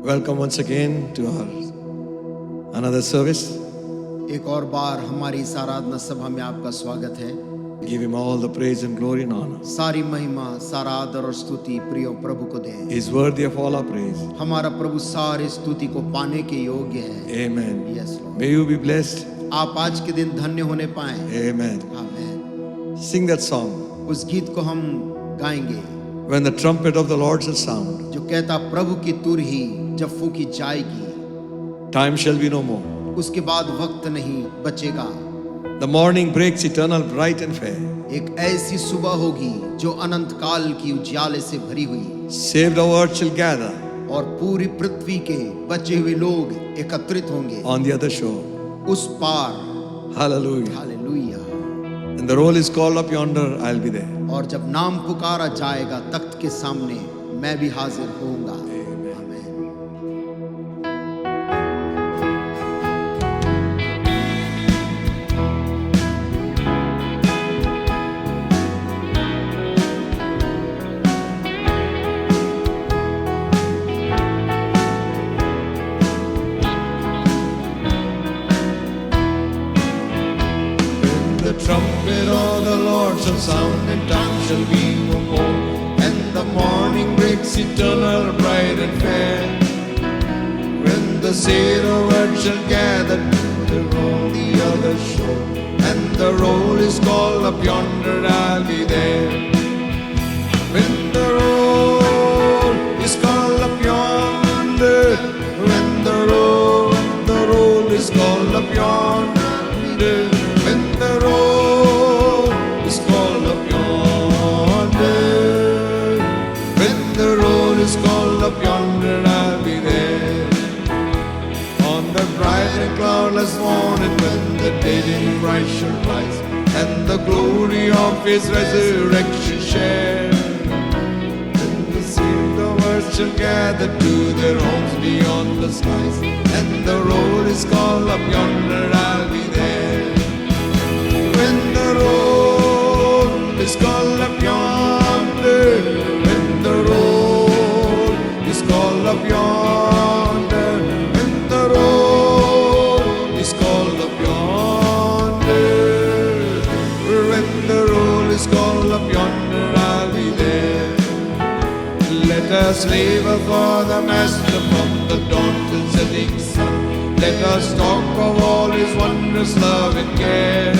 Welcome once again to our another service. एक और बार हमारी इस आराधना सभा में आपका स्वागत है। Give him all the praise and glory and honor. सारी महिमा, सारा आदर और स्तुति प्रिय प्रभु को दें। He is worthy of all our praise. हमारा प्रभु सारी स्तुति को पाने के योग्य है। Amen. Yes, Lord. May you be blessed. आप आज के दिन धन्य होने पाएं। Amen. आमीन। Sing that song. उस गीत को हम गाएंगे When the trumpet of the Lord shall sound, जो कहता प्रभु की तुर ही जब फूकी जाएगी, time shall be no more. उसके बाद वक्त नहीं बचेगा। The morning breaks eternal, bright and fair. एक ऐसी सुबह होगी जो अनंत काल की उजियाले से भरी हुई, Saved of earth shall gather और पूरी पृथ्वी के बचे हुए लोग एकत्रित होंगे on the other shore. उस पार। Hallelujah. Hallelujah. And the roll is called up yonder, I'll be there. और जब नाम पुकारा जाएगा तख्त के सामने, मैं भी हाजिर होऊंगा। आमीन। The trumpet of the Lord shall sound, and time shall be no more. And the morning breaks eternal, bright and fair. When the sail of earth shall gather on the other shore, and the roll is called up yonder, I'll be there. When the roll is called up yonder, when the roll is called up yonder, when the roll is called up yonder, when the roll is called up yonder, I'll be there. On the bright and cloudless morning, when the dead in Christ shall rise, and the glory of His resurrection share, when the saints of earth shall gather to their homes beyond the skies, and the roll is called up yonder, I'll be there. When the roll is called up yonder, when the roll is called up yonder, when the roll is called up yonder, when the roll is called up yonder, I'll be there. Let us labor for the Master from the dawn till setting sun. Let us talk of all His wondrous love and care.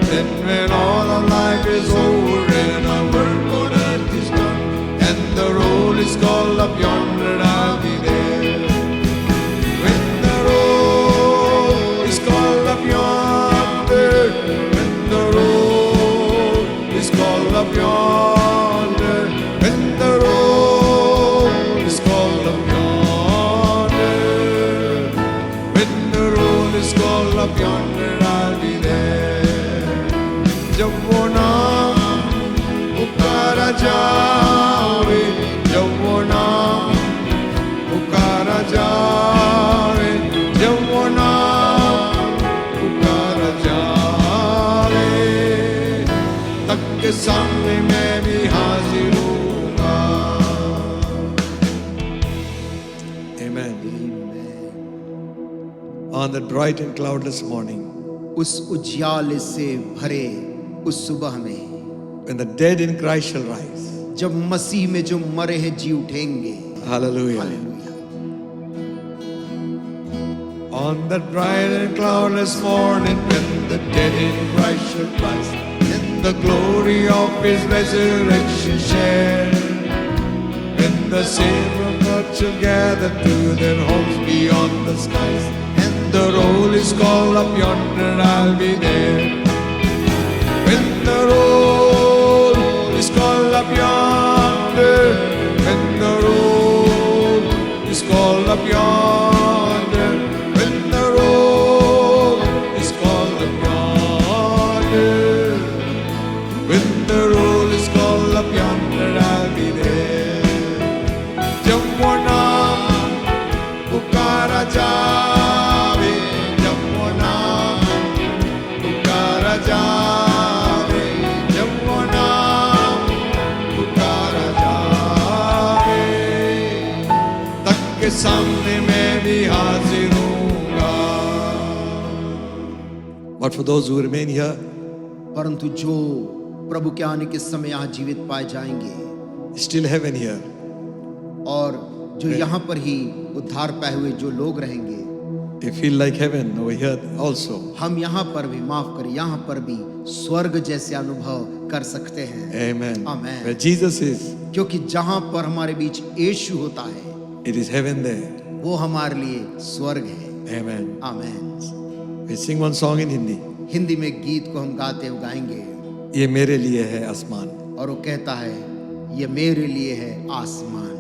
Then when all of life is over and our work on earth is done, and the roll is called up yonder, I'll be there. When the roll is called up yonder, when the roll is called up yonder, when the roll is called up yonder, when the roll is called up yonder, I'll be there. जब वो नाम पुकारा जावे, जब वो नाम पुकारा जावे, जब वो नाम पुकारा जावे, तक के सामने मैं भी हाजिर होऊंगा। Amen. On that bright and cloudless morning, उस उजियाले से भरे उस सुबह में, when the dead in Christ shall rise. जब मसीह में जो मरे हैं जी उठेंगे। Hallelujah. Hallelujah. On that bright and cloudless morning, when the dead in Christ shall rise, in the glory of His resurrection share, when the saints of God shall gather to their homes beyond the skies, and the roll is called up yonder, I'll be there. When the roll is called up yonder, when the roll is called up yonder, when the roll is called up yonder, when the roll is called up yonder, I'll be there. जब वो नाम पुकारा जावे, जब वो नाम पुकारा जावे, जब सामने मैं भी हाजिर होऊंगा. But for those who remain here, परंतु जो प्रभु के आने के समय यहाँ जीवित पाए जाएंगे, still heaven here. और जो यहाँ पर ही उद्धार पाए हुए जो लोग रहेंगे, They feel like heaven over here also. हम यहाँ पर भी, माफ करें, यहाँ पर भी स्वर्ग जैसे अनुभव कर सकते हैं. Amen. Amen. Where Jesus is, क्योंकि जहाँ पर हमारे बीच यीशु होता है, it is heaven there. वो हमारे लिए स्वर्ग है. Amen. Amen. We sing one song in Hindi. Hindi में गीत को हम गाते हुए गाएंगे, ये मेरे लिए है आसमान. और वो कहता है, ये मेरे लिए है आसमान.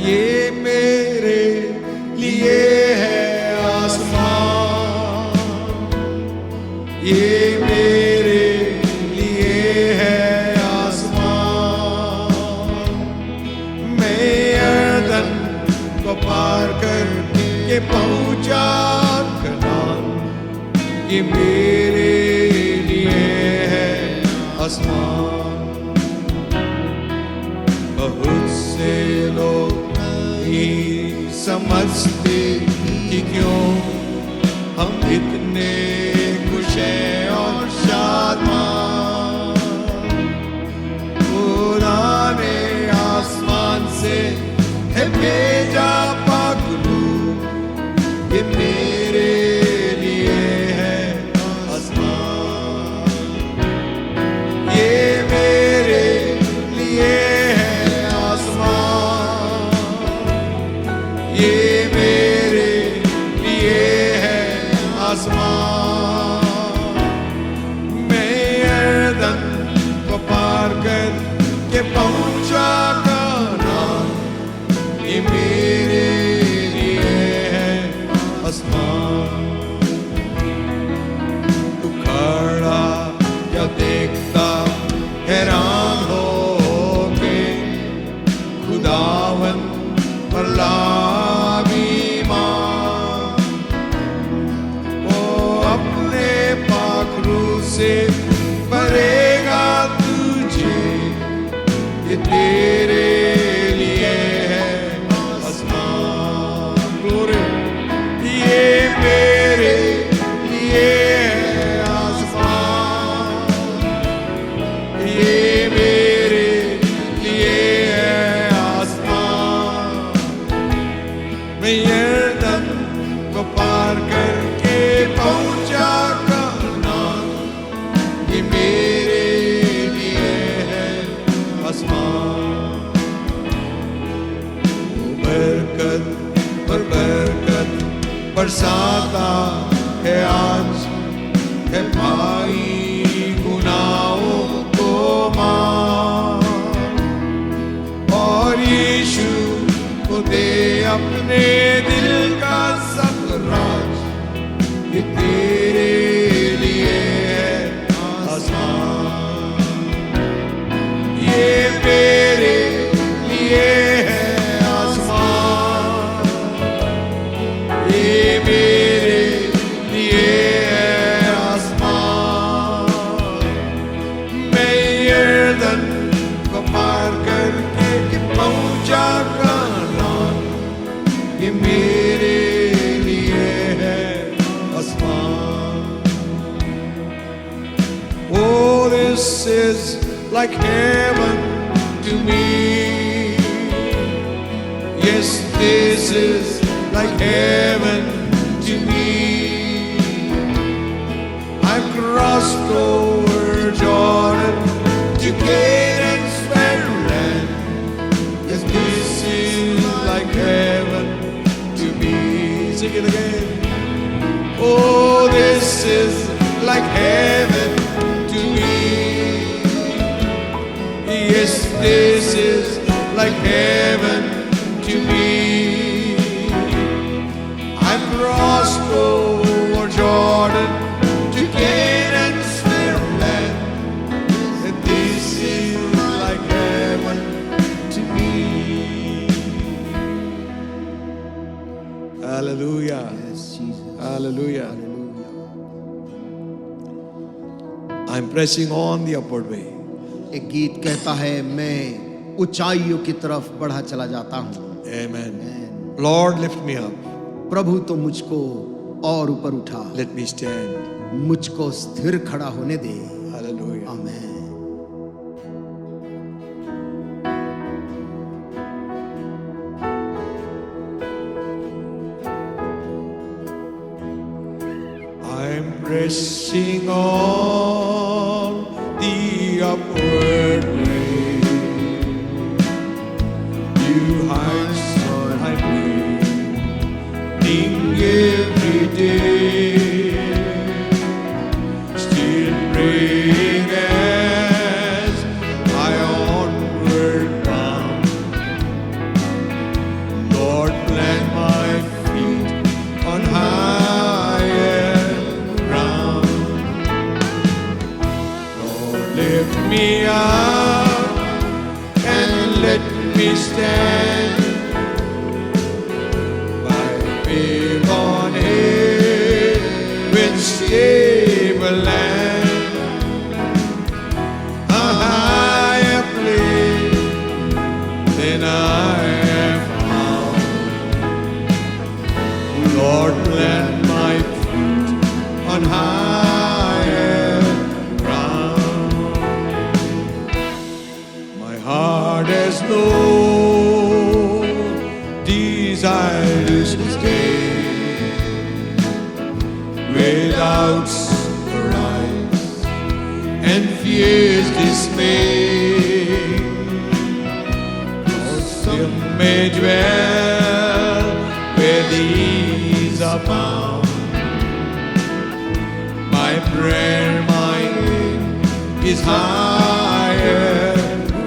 ये मेरे लिए है आसमान, ये मेरे लिए है आसमान. मैं यरदन को पार करके पहुंचा कनान, ये मेरे लिए है आसमान. बहुत से लोग नहीं समझते कि क्यों हम इतने खुश हैं और शादमान. खुदा ने आसमान से है भेजा पागलू, ये मेरे लिए है आसमान. ये मेरे लिए है आसमान, ये मेरे लिए है आसमान. मैं यरदन को पार कर के पहुंचा कनान, ये मेरे लिए है आसमान. तू खड़ा क्या देखता हैरान हो के, खुदावन पर लामीमान. वो अपने पाखरू से भरेगा तुझे, ये तेरे लिए है आसमान. Glory. ये मेरे लिए है आसमान, ये मेरे लिए है आसमान. मैं यरदन को पार करके पहुंचा कनान, ये मेरे लिए है आसमान. बरकत पर बरकत बरसाता है आज, है भाई गुनाहों को माफ. और यीशु को दे अपने दिल का सब राज, ये तेरे लिए है आसमान. ये मेरे लिए है आसमान, ये मेरे लिए है आसमान. मैं यरदन को पार करके पहुंचा कनान, ये मेरे लिए है आसमान. Oh, this is like heaven to me. Yes, this is like heaven to me. I crossed over Jordan to Canaan's fair land. Yes, this is like heaven to me. Sing it again. Oh, this is like heaven to me. Yes, this is like heaven to me. I crossed over Jordan to Canaan's fair land, and this is like heaven to me. Hallelujah. Yes, Jesus. Hallelujah. Hallelujah. I'm pressing on the upward way. एक गीत कहता है मैं ऊंचाइयों की तरफ बढ़ा चला जाता हूँ। Amen. Lord, lift me up. प्रभु तो मुझको और ऊपर उठा, Let me stand. मुझको स्थिर खड़ा होने दे। Hallelujah. Amen. I'm pressing on the upward way. You heights I'm gaining every day. Still praying as I onward bound. Lord, plant my feet on higher ground. Lord, lift me up and let me stand by faith on heaven's stable land. A higher place than I have found. Lord, plant my feet on higher ground. My heart has no desires to stay without surprise and fears dismay. Some may dwell where these are found. My prayer, my aim is higher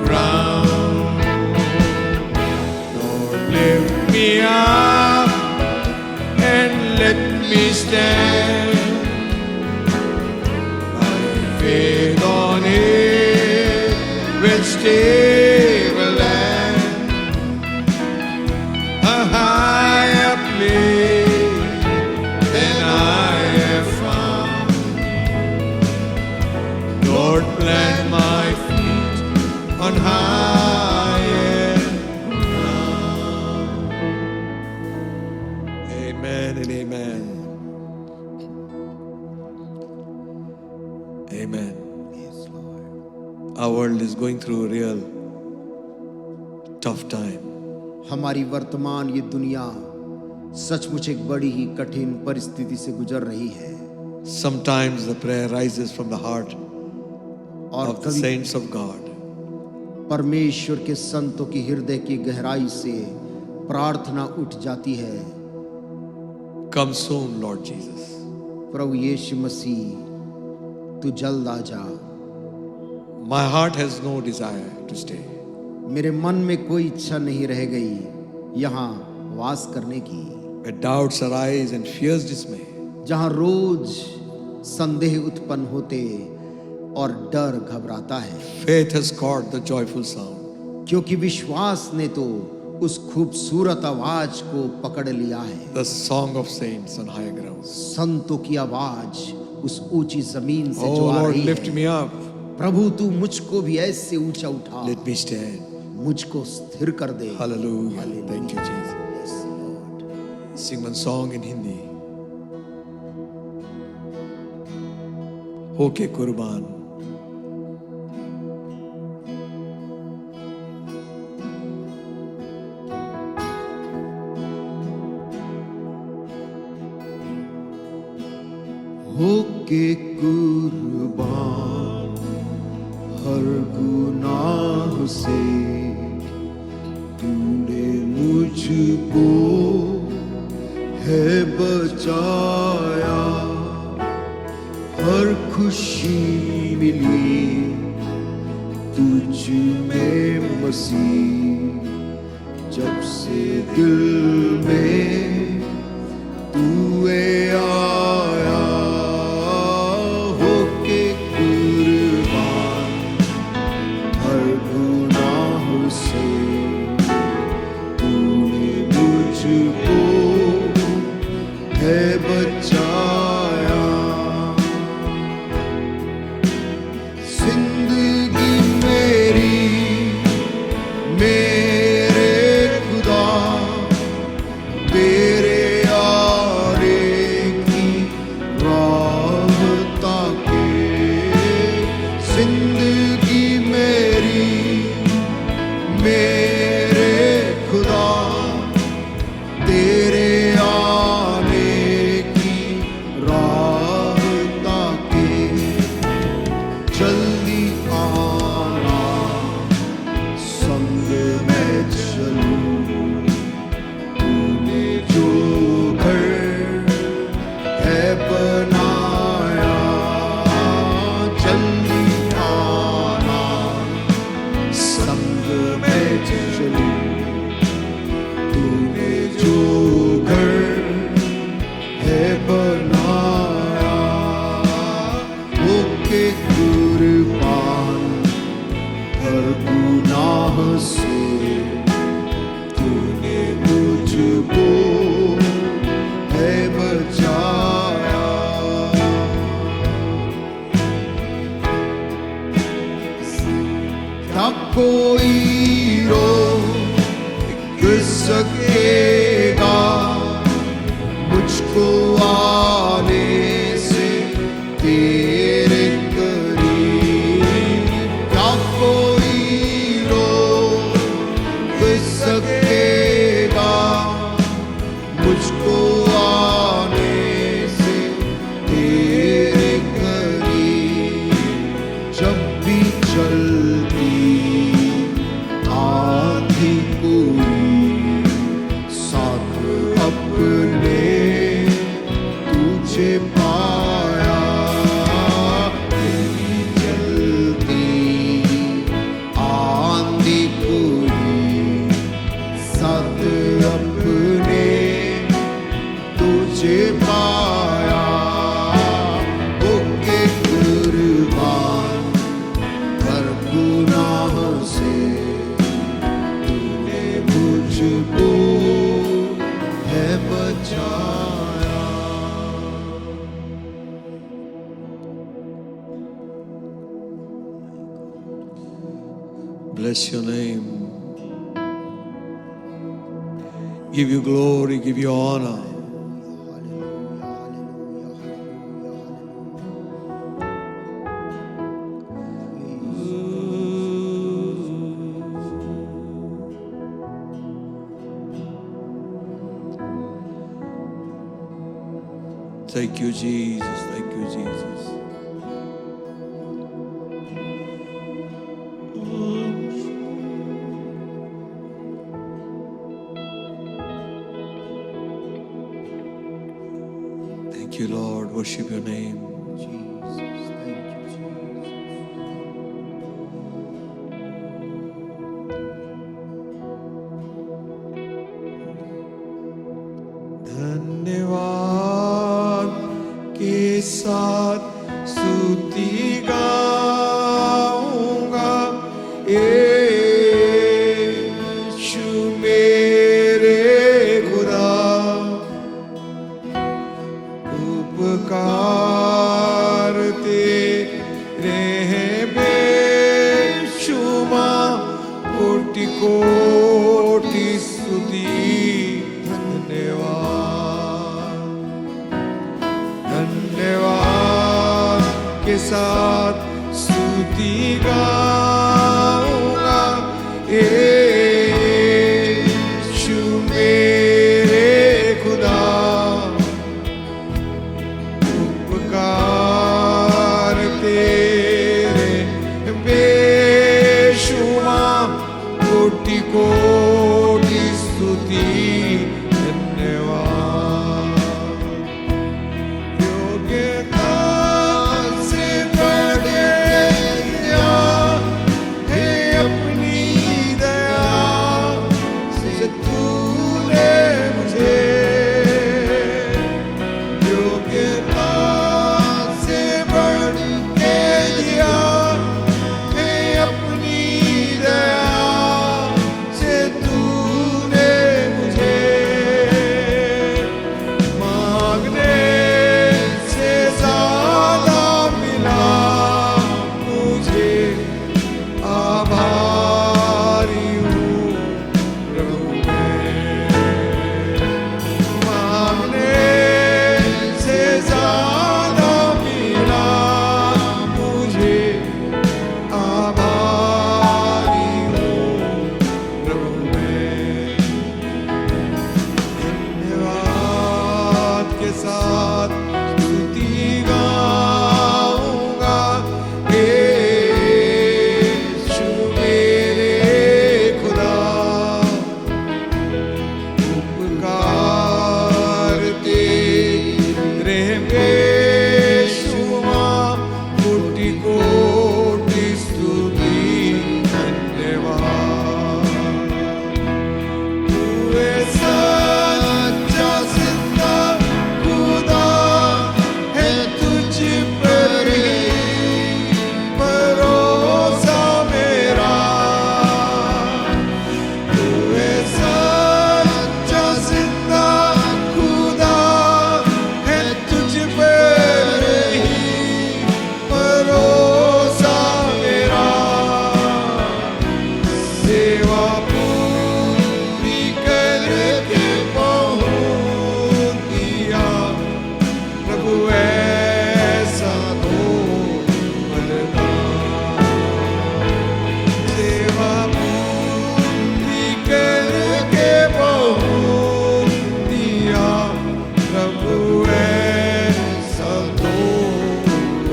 ground. Lord, lift me up and let me stand by faith on it with stable land. A higher place than I have found. Lord, plant my feet on higher ground. Amen and amen. Amen. Yes, Lord. Our world is going through a real tough time. हमारी वर्तमान ये दुनिया सचमुच एक बड़ी ही कठिन परिस्थिति से गुजर रही है। Sometimes the prayer rises from the heart और of the कभी saints of God. परमेश्वर के संतों की हृदय की गहराई से प्रार्थना उठ जाती है, Come soon, Lord Jesus. प्रभु यीशु मसीह तू जल्द आ जा। My heart has no desire to stay. मेरे मन में कोई इच्छा नहीं रह गई यहाँ वास करने की, Where doubts arise and fears dismay. जहाँ रोज संदेह उत्पन्न होते और डर घबराता है, Faith has caught the joyful sound. क्योंकि विश्वास ने तो उस खूबसूरत आवाज को पकड़ लिया है। The song of saints on higher ground. संतों की आवाज उस ऊंची जमीन से जो Oh आ Lord, रही lift है। me up. प्रभु तू मुझको भी ऐसे ऊंचा उठा, Let me stand. मुझको स्थिर कर दे। Hallelujah. Thank you, Jesus. Yes, Lord. Sing one song in Hindi. होके कुर्बान। होके कुर्बान हर गुनाह से तूने मुझको है बचाया, हर खुशी मिली तुझ में मसीह, जब से दिल में तू आया। होके कुर्बान हर गुनाह से तूने मुझको है बचाया, जल्दी आना संग में चलूं, तूने जो घर है बनाया, जल्दी आना संग में चलूं, तूने जो घर है बनाया, होके कुर्बान हर गुनाह से, तूने मुझको है बचाया। ना कोई रोक सकेगा मुझको आने से तेरे करीब, ना कोई रोक सकेगा मुझको आने से तेरे करीब। जब भी चलती आंधी कोई साथ अपने तुझे पाया, तेरी चलती आंधी कोई साथ अपने तुझे पाया, होके कुर्बान हर गुनाह से, तूने मुझको है बचाया। Bless your name. Give you glory, give you honor. Thank you, Jesus. Thank you, Jesus. Thank you, Lord. Worship your name. Jesus, thank you, Jesus. धन्यवाद के साथ स्तुति गाऊंगा, यीशु मेरे खुदा, उपकार तेरे हैं बेशुमार, कोटि कोटि स्तुति। धन्यवाद, धन्यवाद के साथ स्तुति गाऊंगा, यीशु मेरे खुदा, उपकार तेरे बेशुमार, कोटि कोटि स्तुति। धन्यवाद, योग्यता से बढ़े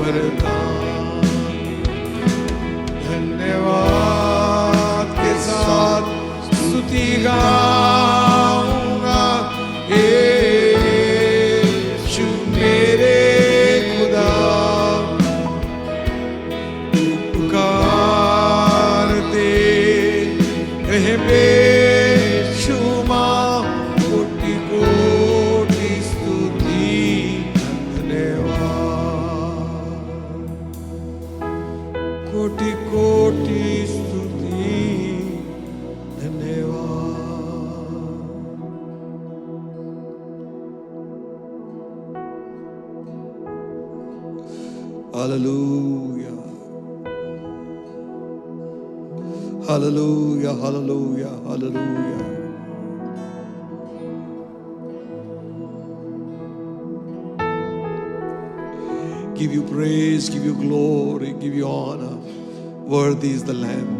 वरदान। धन्यवाद के साथ स्तुति गाऊंगा, यीशु मेरे खुदा। पुकारते रहे बेशुमार, कोटि कोटि स्तुति धन्यवाद, कोटि कोटि स्तुति धन्यवाद। Hallelujah, hallelujah, hallelujah, hallelujah. Give you praise, give you glory, give you honor. Worthy is the Lamb.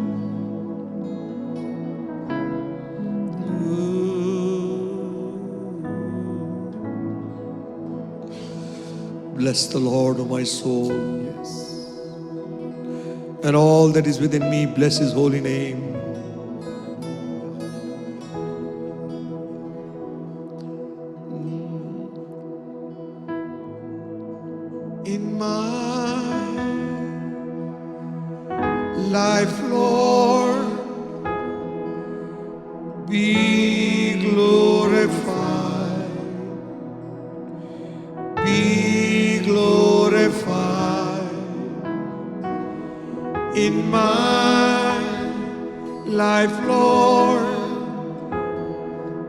Bless the Lord, O my soul. Yes. And all that is within me, bless His holy name. In my life, Lord, be glorified, be glorified. In my life, Lord,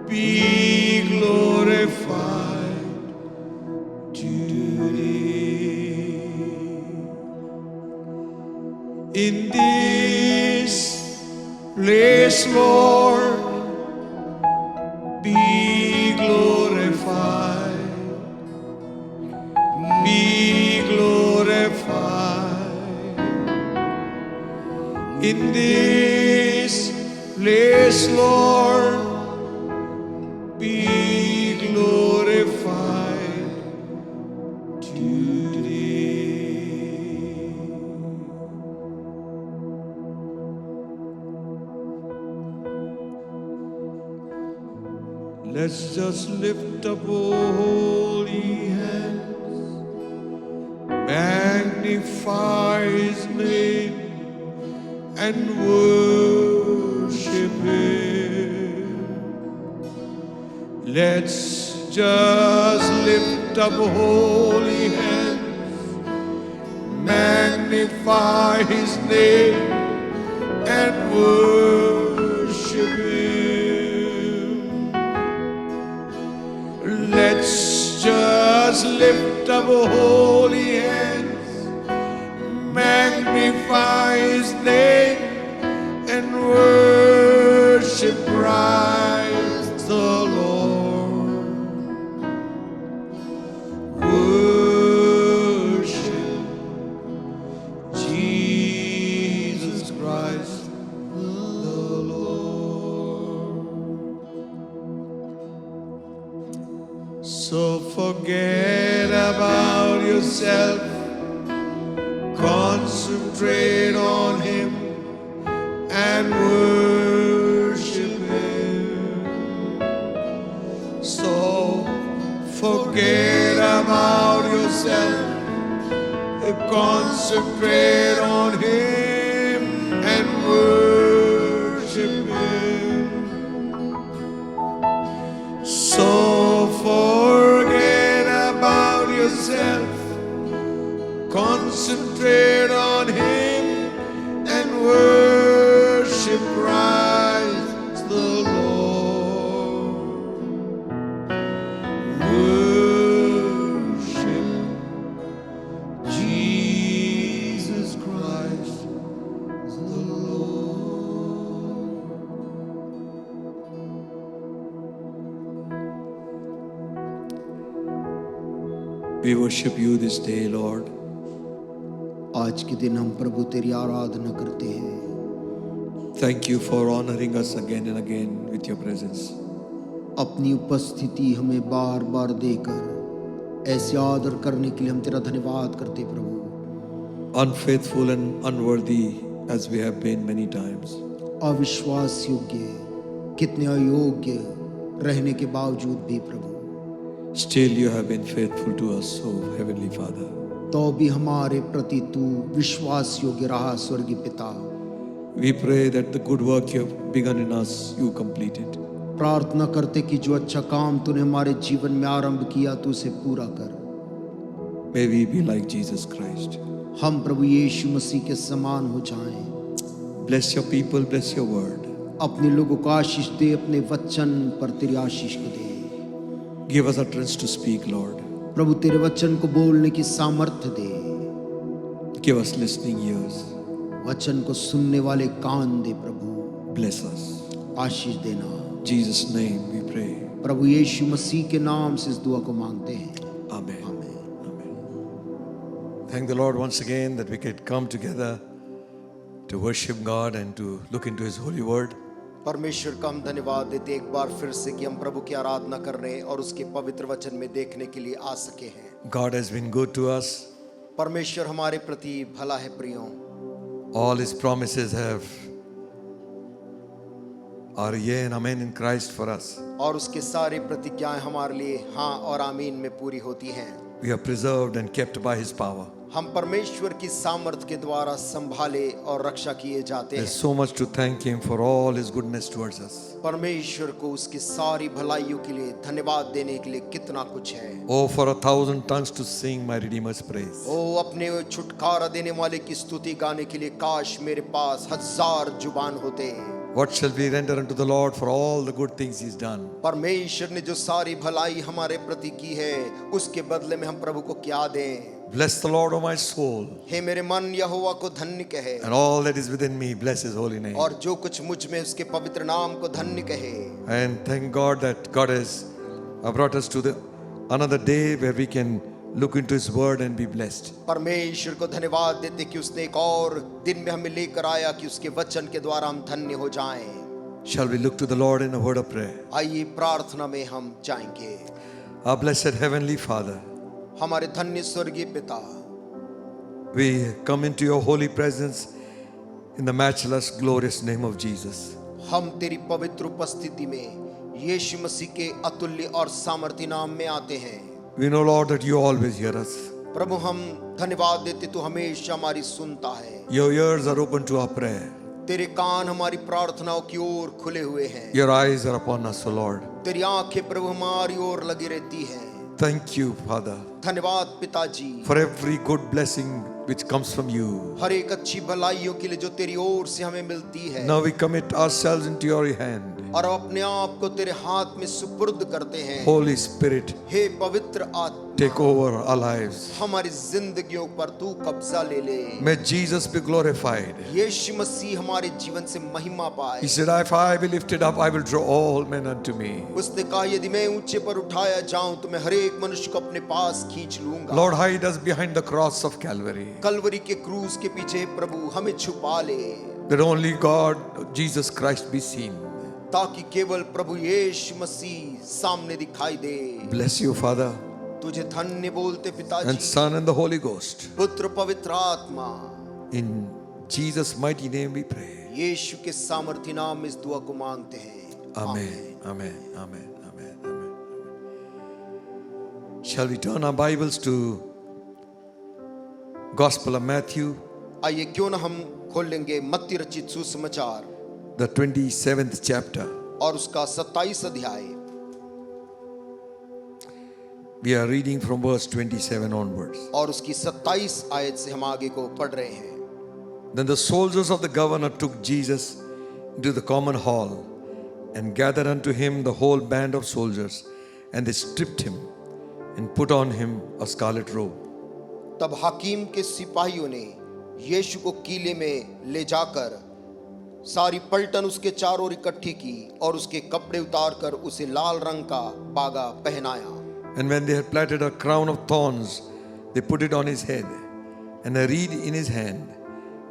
be glorified today. In this place, Lord, be glorified, be glorified. In this place, Lord, be glorified today. Let's just lift up holy hands, magnify His name, and worship Him. Let's just lift up holy hands, magnify His name, and worship Him. Let's just lift up holy hands, magnify His name, and worship Christ the Lord. Worship Jesus Christ the Lord. So forget about yourself, concentrate on Him and worship Him. So forget about yourself, concentrate on Him and worship Him. So forget about yourself, concentrate on Him and worship Christ the Lord. Worship Jesus Christ the Lord. We worship you this day, Lord. आज के दिन हम प्रभु तेरी आराधना करते हैं। Thank you for honoring us again and again with your presence. अपनी उपस्थिति हमें बार बार देकर ऐसे आदर करने के लिए हम तेरा धन्यवाद करते प्रभु। unfaithful and unworthy as we have been many times. अविश्वास योग्य, कितने अयोग्य रहने के बावजूद भी प्रभु, Still you have been faithful to us, O Heavenly Father. तो भी हमारे प्रति तू विश्वास योग्य रहा स्वर्गीय पिता। We pray that the good work you have begun in us, you complete it. प्रार्थना करते कि जो अच्छा काम तूने हमारे जीवन में आरंभ किया तू उसे पूरा कर। May we be like Jesus Christ. हम प्रभु यीशु मसीह के समान हो जाएं। Bless your people, bless your word. अपने लोगों को आशीष दे, अपने वचन पर तेरी आशीष को दे। Give us utterance to speak, Lord. प्रभु तेरे वचन को बोलने की सामर्थ्य दे। Give us listening ears. वचन को सुनने वाले कान दे प्रभु। Bless us. आशीष देना। In Jesus' name we pray. प्रभु यीशु मसीह के नाम से इस दुआ को मांगते हैं। Amen. Amen. Thank the Lord once again that we could come together to worship God and to look into His holy word. परमेश्वर का हम धन्यवाद देते एक बार फिर से कि हम प्रभु की आराधना करने और उसके पवित्र वचन में देखने के लिए आ सके हैं। God has been good to us. परमेश्वर हमारे प्रति भला है प्रियो। All His promises are yea and amen in Christ for us. और उसके सारे प्रतिज्ञाएं हमारे लिए हाँ और आमीन में पूरी होती हैं। We are preserved and kept by His power. हम परमेश्वर की सामर्थ के द्वारा संभाले और रक्षा किए जाते हैं। There's so much to thank Him for all His goodness towards us. परमेश्वर को उसकी सारी भलाइयों के लिए धन्यवाद देने के लिए कितना कुछ है। Oh, for 1,000 tongues to sing my Redeemer's praise. ओ अपने छुटकारा देने वाले की स्तुति गाने के लिए काश मेरे पास 1000 जुबान होते। What shall we render unto the Lord for all the good things He's done? परमेश्वर ने जो सारी भलाई हमारे प्रति की है उसके बदले में हम प्रभु को क्या दें। Bless the Lord, O my soul, हे मेरे मन यहोवा को धन्य कहे and all that is within me, bless His holy name. और जो कुछ मुझ में उसके पवित्र नाम को धन्य कहे। And thank God that God has brought us to another day where we can look into His word and be blessed. परमेश्वर को धन्यवाद देते कि उसने एक और दिन में हमें लेकर आया कि उसके वचन के द्वारा हम धन्य हो जाएं। Shall we look to the Lord in a word of prayer? आइए प्रार्थना में हम जाएंगे। Our blessed Heavenly Father, हमारे धन्य स्वर्गीय पिता, we come into your holy presence in the matchless glorious name of Jesus. हम तेरी पवित्र उपस्थिति में यीशु मसीह के अतुल्य और सामर्थी नाम में आते हैं। We know, Lord, that you always hear us. प्रभु हम धन्यवाद देते तू हमेशा हमारी सुनता है। Your ears are open to our prayer. तेरे कान हमारी प्रार्थनाओं की ओर खुले हुए हैं। Your eyes are upon us, O Lord. तेरी आंखें प्रभु हमारी ओर लगी रहती हैं। Thank you, Father, धन्यवाद पिताजी, for every good blessing which comes from you. हर एक अच्छी भलाइयों के लिए जो तेरी ओर से हमें मिलती है। Now we commit ourselves into your hand. और अपने आप को तेरे हाथ में सुपुर्द करते हैं। Holy Spirit, हे पवित्र आत्मा, take over our lives. हमारी जिंदगियों पर तू कब्जा ले ले। May Jesus be glorified. यीशु मसीह हमारे जीवन से महिमा पाए। He said, if I be lifted up, I will draw all men unto me. उसने कहा यदि मैं ऊंचे पर उठाया जाऊं तो मैं हर एक मनुष्य को अपने पास खींच लूंगा। Lord, hide us behind the cross of Calvary, Kalvari के क्रूस के पीछे प्रभु हमें छुपा ले, that only God, Jesus Christ, be seen. ताकि केवल प्रभु यीशु मसीह सामने दिखाई दे। Bless you, Father, तुझे धन्य बोलते and पिताजी, Son, and the Holy Ghost. पुत्र पवित्र आत्मा, In Jesus' mighty name we pray. यीशु के सामर्थी नाम में इस दुआ को मांगते हैं। Amen. Amen. Amen. Amen. Amen. Shall we turn our Bibles to Gospel of Matthew, आइए क्यों ना हम खोल लेंगे मत्ती रचित सुसमाचार the 27th chapter. और उसका 27 अध्याय। We are reading from verse 27 onwards. और उसकी 27 आयत से हम आगे को पढ़ रहे हैं। Then the soldiers of the governor took Jesus into the common hall and gathered unto him the whole band of soldiers, and they stripped him and put on him a scarlet robe. तब हाकिम के सिपाहियों ने यीशु को किले में ले जाकर सारी पलटन उसके चारों ओर इकट्ठी की और उसके कपड़े उतारकर उसे लाल रंग का बागा पहनाया। And when they had platted a crown of thorns, they put it on his head, and a reed in his hand,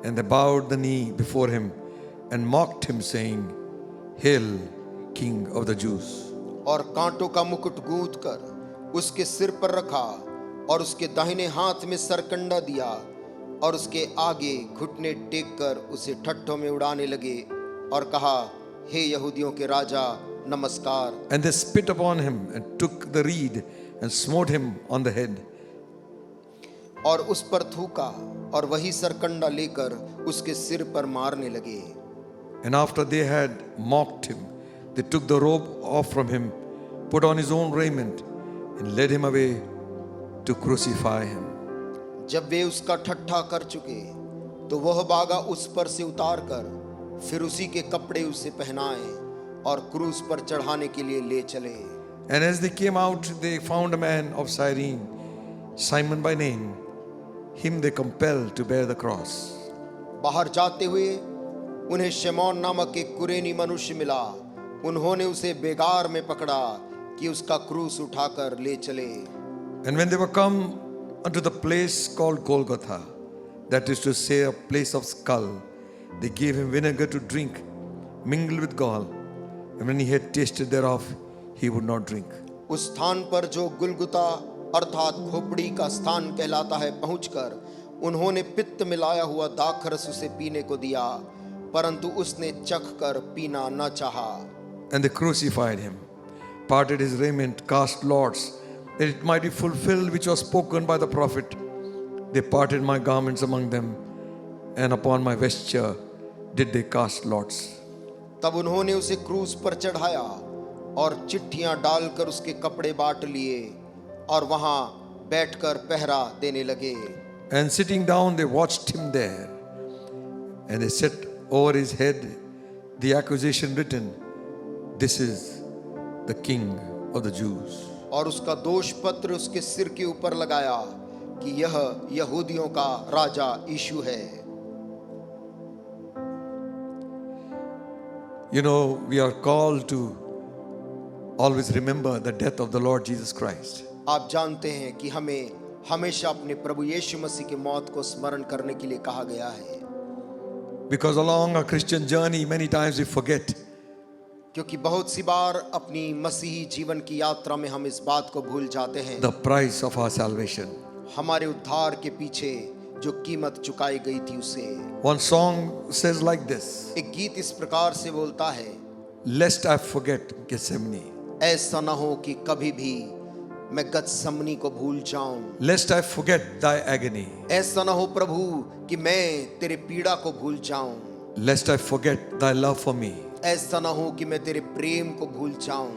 and they bowed the knee before him and mocked him, saying, Hail, King of the Jews. और कांटों का मुकुट गूंथ कर उसके सिर पर रखा और उसके दाहिने हाथ में सरकंडा दिया और उसके आगे घुटने टेक कर उसे ठट्ठों में उड़ाने लगे और कहा, हे यहूदियों के राजा, नमस्कार। And they spit upon him and took the reed and smote him on the head. और उस पर थूका और वही सरकंडा लेकर उसके सिर पर मारने लगे। And after they had mocked him, they took the robe off from him, put on his own raiment, and led him away to crucify him. जब वे उसका ठट्ठा कर चुके तो वह भागा उस पर से उतार कर फिर उसी के कपड़े उसे पहनाए और क्रूस पर चढ़ाने के लिए ले चले। And as they came out, they found a man of Cyrene, Simon by name. Him they compelled to bear the cross. बाहर जाते हुए उन्हें शमौन नामक एक कुरेनी मनुष्य मिला। उन्होंने उसे बेगार में पकड़ा कि उसका क्रूस उठाकर ले चले। And when they were come unto the place called Golgotha, that is to say, a place of skull, they gave him vinegar to drink, mingled with gall. And when he had tasted thereof, he would not drink. उस स्थान पर जो गुलगुता अर्थात खोपड़ी का स्थान कहलाता है पहुंचकर उन्होंने पित्त मिलाया हुआ दाखरस उसे पीने को दिया, परंतु उसने चख कर पीना न चाहा। And they crucified him, parted his raiment, cast lots, that it might be fulfilled which was spoken by the prophet. They parted my garments among them, and upon my vesture did they cast lots. तब उन्होंने उसे क्रूस पर चढ़ाया और चिट्ठियां डालकर उसके कपड़े बांट लिए और वहां बैठकर पहरा देने लगे। And sitting down, they watched him there, and they set over his head the accusation written, "This is the King of the Jews." और उसका दोष पत्र उसके सिर के ऊपर लगाया कि यह यहूदियों का राजा यीशु है। You know, we are called to always remember the death of the Lord Jesus Christ. आप जानते हैं कि हमें हमेशा अपने प्रभु यीशु मसीह की मौत को स्मरण करने के लिए कहा गया है। Because along our Christian journey, many times we forget क्योंकि बहुत सी बार अपनी मसीही जीवन की यात्रा में हम इस बात को भूल जाते हैं the price of our salvation. हमारे उद्धार के पीछे जो कीमत चुकाई गई थी उसे। One song says like this, एक गीत इस प्रकार से बोलता है, "Lest I forget Gethsemane, ऐसा न हो कि कभी भी मैं गतसमनी को भूल जाऊं। lest I forget thy agony, ऐसा न हो प्रभु कि मैं तेरे पीड़ा को भूल जाऊं। lest I forget thy love for me. ऐसा न हो कि मैं तेरे प्रेम को भूल जाऊं।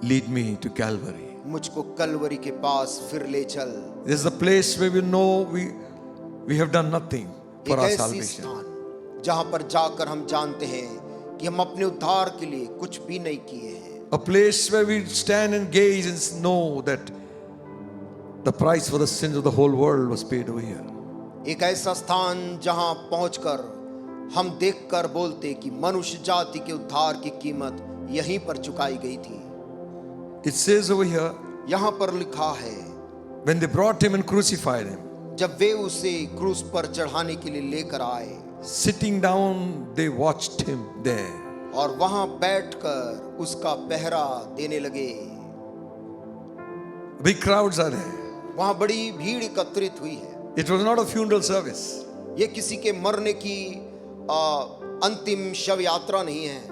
Lead me to Calvary." मुझको कलवरी के पास फिर ले चल। This is the place where we know we have done nothing for एक our ऐसी salvation. स्थान जहां पर जाकर हम जानते हैं कि हम अपने उद्धार के लिए कुछ भी नहीं किए हैं। A place where we stand and gaze and know that the price for the sins of the whole world was paid over here. एक ऐसा स्थान जहां पहुंचकर हम देखकर बोलते कि मनुष्य जाति के उद्धार की कीमत यहीं पर चुकाई गई थी। It says over here, यहां पर लिखा है, when they brought him and crucified him, जब वे उसे क्रूस पर चढ़ाने के लिए लेकर आए sitting down, they watched him there. और वहां बैठकर उसका पहरा देने लगे। Big crowds are there. वहां बड़ी भीड़ एकत्रित हुई है। It was not a funeral service. ये किसी के मरने की अंतिम शव यात्रा नहीं है।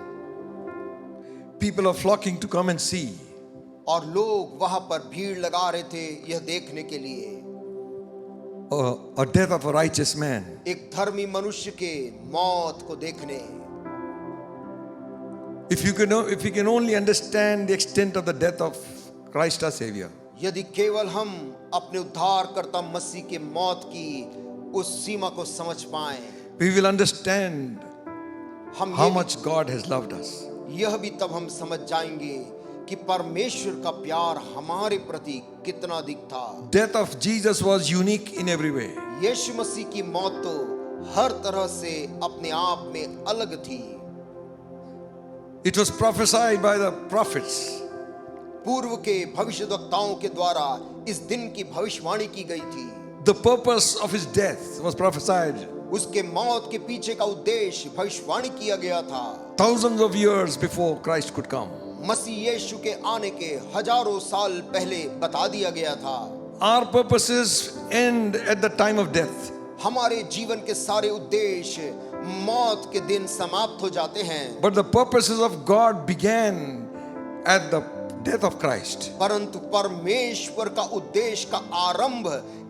People are flocking to come and see. और लोग वहां पर भीड़ लगा रहे थे यह देखने के लिए A death of a righteous man. एक धर्मी मनुष्य के मौत को देखने। If you can only understand the extent of the death of Christ our Savior, यदि केवल हम अपने उद्धारकर्ता मसीह के मौत की उस सीमा को समझ पाएं, we will understand हम how much God has loved us. यह भी तब हम समझ जाएंगे कि परमेश्वर का प्यार हमारे प्रति कितना अधिक था। Death of Jesus was unique in every way. यीशु मसीह की मौत तो हर तरह से अपने आप में अलग थी। It was prophesied by the prophets. पूर्व के भविष्यद्वक्ताओं के द्वारा इस दिन की भविष्यवाणी की गई थी। The purpose of his death was prophesied उसके मौत के पीछे का उद्देश्य भविष्यवाणी किया गया था। thousands of years before Christ could come. मसीह यीशु के आने के हजारों साल पहले बता दिया गया था। Our purposes end at the time of death. हमारे जीवन के सारे उद्देश्य मौत के दिन समाप्त हो जाते हैं। But the purposes of God began at the death of Christ. परंतु परमेश्वर का उद्देश्य का आरंभ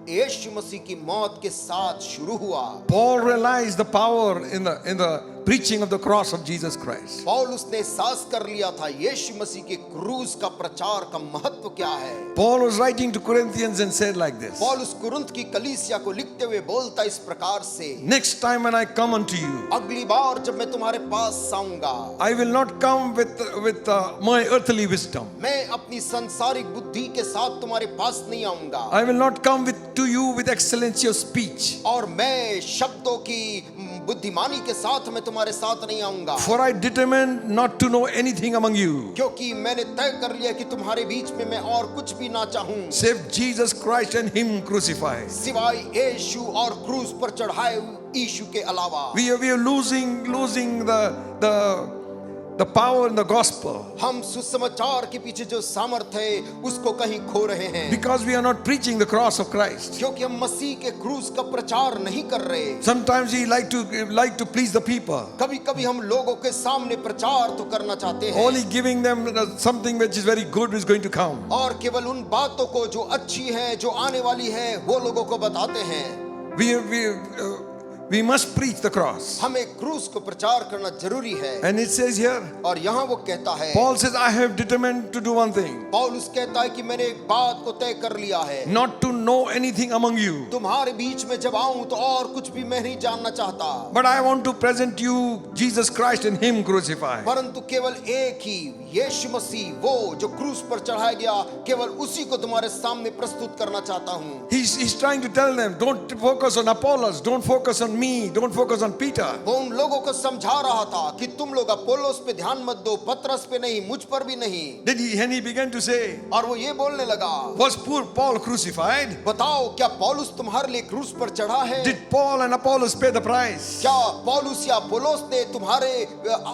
यीशु मसीह की मौत के साथ शुरू हुआ। Paul realized the power in the preaching of the cross of Jesus Christ. Paul उसने एहसास कर लिया था यीशु मसीह के क्रूस का प्रचार का महत्व क्या है। Paul was writing to Corinthians and said like this. Paul उस कुरिन्थ की कलीसिया को लिखते हुए बोलता इस प्रकार से, Next time when I come unto you, अगली बार जब मैं तुम्हारे पास आऊंगा, I will not come with my earthly wisdom. मैं अपनी संसारिक बुद्धि के साथ तुम्हारे पास नहीं आऊंगा, I will not come to you with excellency of speech. और मैं शब्दों की बुद्धिमानी के साथ मैं तुम्हारे साथ नहीं आऊंगा। For I determined not to know anything among you, क्योंकि मैंने तय कर लिया कि तुम्हारे बीच में मैं और कुछ भी ना चाहूं, save Jesus Christ and Him crucified. सिवाय यीशु और क्रूस पर चढ़ाए यीशु के अलावा। We are losing the power in the gospel हम सुसमाचार के पीछे जो सामर्थ है उसको कहीं खो रहे हैं, because we are not preaching the cross of Christ. क्योंकि हम मसीह के क्रूस का प्रचार नहीं कर रहे। Sometimes we like to please the people, कभी-कभी हम लोगों के सामने प्रचार तो करना चाहते हैं, only giving them something which is very good is going to come. और केवल उन बातों को जो अच्छी हैं, जो आने वाली है, वो लोगों को बताते हैं। We must preach the cross. हमें क्रूस को प्रचार करना जरूरी है। And it says here, और यहाँ वो कहता है, Paul says, I have determined to do one thing, पौलुस कहता है कि मैंने एक बात को तय कर लिया है, not to know anything among you, तुम्हारे बीच में जब आऊं तो और कुछ भी मैं नहीं जानना चाहता, but I want to present you Jesus Christ and Him crucified. परंतु केवल एक ही यीशु मसीह, वो जो क्रूस पर चढ़ाया गया, केवल उसी को तुम्हारे सामने प्रस्तुत करना चाहता हूँ। He's trying to tell them, don't focus on Apollos, don't focus on me, don't focus on Peter. वो उन लोगों को समझा रहा था कि तुम लोग अपोलोस पे ध्यान मत दो, पतरस पे नहीं, मुझ पर भी नहीं। And he began to say, और वो ये बोलने लगा, was poor Paul crucified? बताओ क्या पौलुस तुम्हारे लिए क्रूस पर चढ़ा है? Did Paul and Apollos pay the price? क्या पौलुस या अपोलोस ने तुम्हारे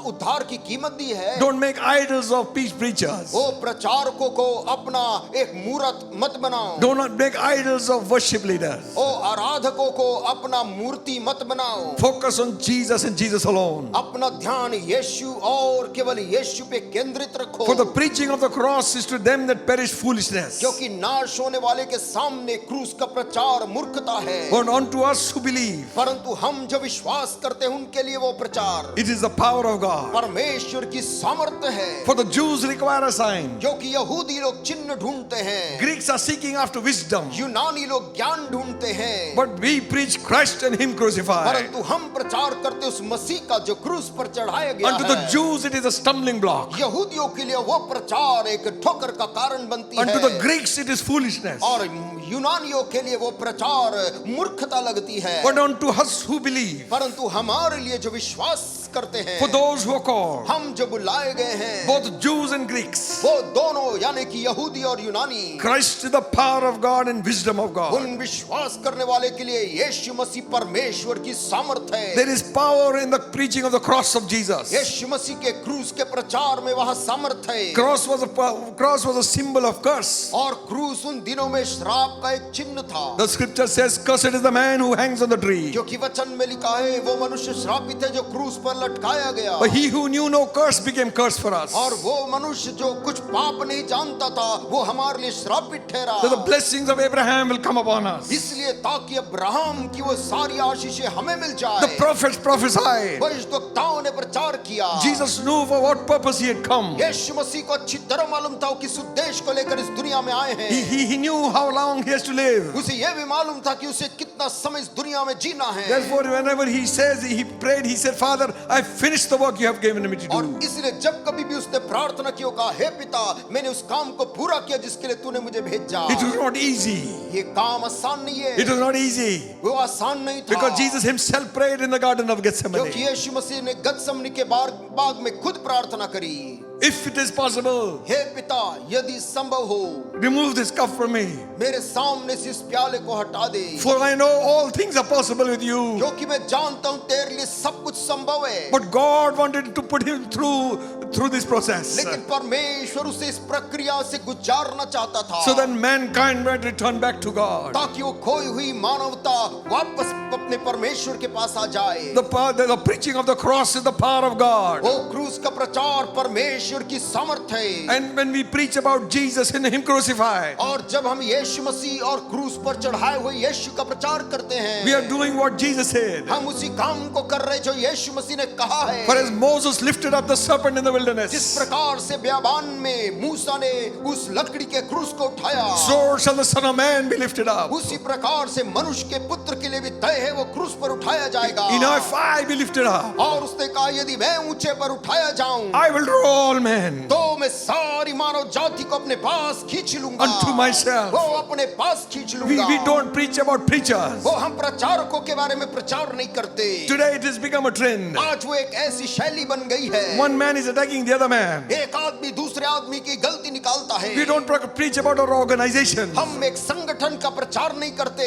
उद्धार की कीमत दी है? Don't make idols of peace preachers. वो प्रचारकों को अपना एक मूर्त मत बनाओ। Do not make idols of worship leaders. ओ आराधकों को अपना मूर्ति मत बनाओ। Focus on Jesus and Jesus alone. अपना ध्यान यीशु और केवल यीशु पे केंद्रित रखो। For the preaching of the cross is to them that perish foolishness, क्योंकि नाश होने वाले के सामने क्रूस का प्रचार मूर्खता है, but unto us who believe परंतु हम जो विश्वास करते हैं उनके लिए वो प्रचार it is the power of God. परमेश्वर की सामर्थ्य है। For the Jews require a sign, क्योंकि यहूदी लोग चिन्ह ढूंढते हैं, Greeks are seeking after wisdom, यूनानी लोग ज्ञान ढूंढते हैं, but we preach Christ and Him crucified. परंतु हम प्रचार करते उस मसीह का जो क्रूस पर चढ़ाया गया Unto the है। Jews it is a stumbling block, यहूदियों के लिए वो प्रचार एक ठोकर का कारण बनती unto है, the Greeks it is foolishness, और यूनानियों के लिए वो प्रचार मूर्खता लगती है। but unto us who believe, परंतु हमारे लिए जो विश्वास करते हैं, for those who are called, हम जो बुलाए गए हैं, both Jews and Greeks, वो दोनों यानी कि यहूदी और यूनानी, Christ is the power of God and wisdom of God. उन विश्वास करने वाले के लिए यीशु मसीह परमेश्वर की सामर्थ है। There is power in the preaching of the cross of Jesus. यीशु मसीह के क्रूस के प्रचार में वहाँ सामर्थ है। Cross was a symbol of curse. और क्रूस उन दिनों में श्राप का एक चिन्ह था। The scripture says, cursed is the man who hangs on the tree. क्योंकि वचन में लिखा है वो मनुष्य श्रापित है जो क्रूस पर लटकाया गया। But he who knew no curse became curse for us. और वो मनुष्य जो कुछ पाप नहीं जानता था वो हमारे लिए श्रापित ठहरा। So the blessings of Abraham will come upon us. इसलिए ताकि अब्राहम की वो सारी आशीषें हमें मिल जाए। The prophets prophesied. भविष्यद्वक्ताओं ने प्रचार किया। Jesus knew for what purpose he had come. यीशु मसीह को अच्छी तरह मालूम था वो किस उद्देश्य को लेकर इस दुनिया में आए हैं। He knew how long he has to live. उसे यह भी मालूम था कि उसे कितना समय इस दुनिया में जीना है। Therefore, whenever he prayed, he said, Father, I finished the work you have given me to और do. इसलिए जब कभी भी उसने प्रार्थना की, कहा हे पिता मैंने उस काम को पूरा किया जिसके लिए तूने मुझे भेजा। It was not easy. ये काम आसान नहीं है। It was not easy. वो आसान नहीं था। Because Jesus himself prayed in the Garden of Gethsemane. क्योंकि यीशु मसीह ने गतसमनी के बाग में खुद प्रार्थना करी। If it is possible, हे पिता यदि संभव हो remove this cup from me. मेरे सामने से इस प्याले को हटा दे। For I know all things are possible with you. क्योंकि मैं जानता हूँ तेरे लिए सब कुछ संभव है। But God wanted to put him through through this process. लेकिन परमेश्वर उसे इस प्रक्रिया से गुजारना चाहता था, So that mankind might return back to God. ताकि वो खोई हुई मानवता वापस अपने परमेश्वर के पास आ जाए। The preaching of the cross is the power of God. वो क्रूस का प्रचार परमेश्वर की सामर्थ है। And when we preach about Jesus and Him crucified, और जब हम यीशु मसीह और क्रूस पर चढ़ाए हुए यीशु का प्रचार करते हैं, we are doing what Jesus said. हम उसी काम को कर रहे जो यीशु मसीह ने कहा है। For as Moses lifted up the serpent in the wilderness, जिस प्रकार से बियाबान में मूसा ने उस लकड़ी के क्रूस को उठाया, so shall the Son of Man be lifted up. उसी प्रकार से मनुष्य के पुत्र के लिए भी तय है वो क्रूस पर उठाया जाएगा। If I be lifted up, और उसने कहा यदि मैं ऊंचे पर उठाया जाऊं, I will draw all men तो मैं सारी मानव जाति को अपने पास खींच लूंगा, unto myself. वो अपने पास खींच We लूंगा। don't preach about preachers. वो हम प्रचारकों के बारे में प्रचार नहीं करते। Today it has become a trend. आज वो एक ऐसी शैली बन गई है, One man is attacking the other man. एक आदमी दूसरे आदमी की गलती निकालता है। We don't preach about our organization. हम एक संगठन का प्रचार नहीं करते,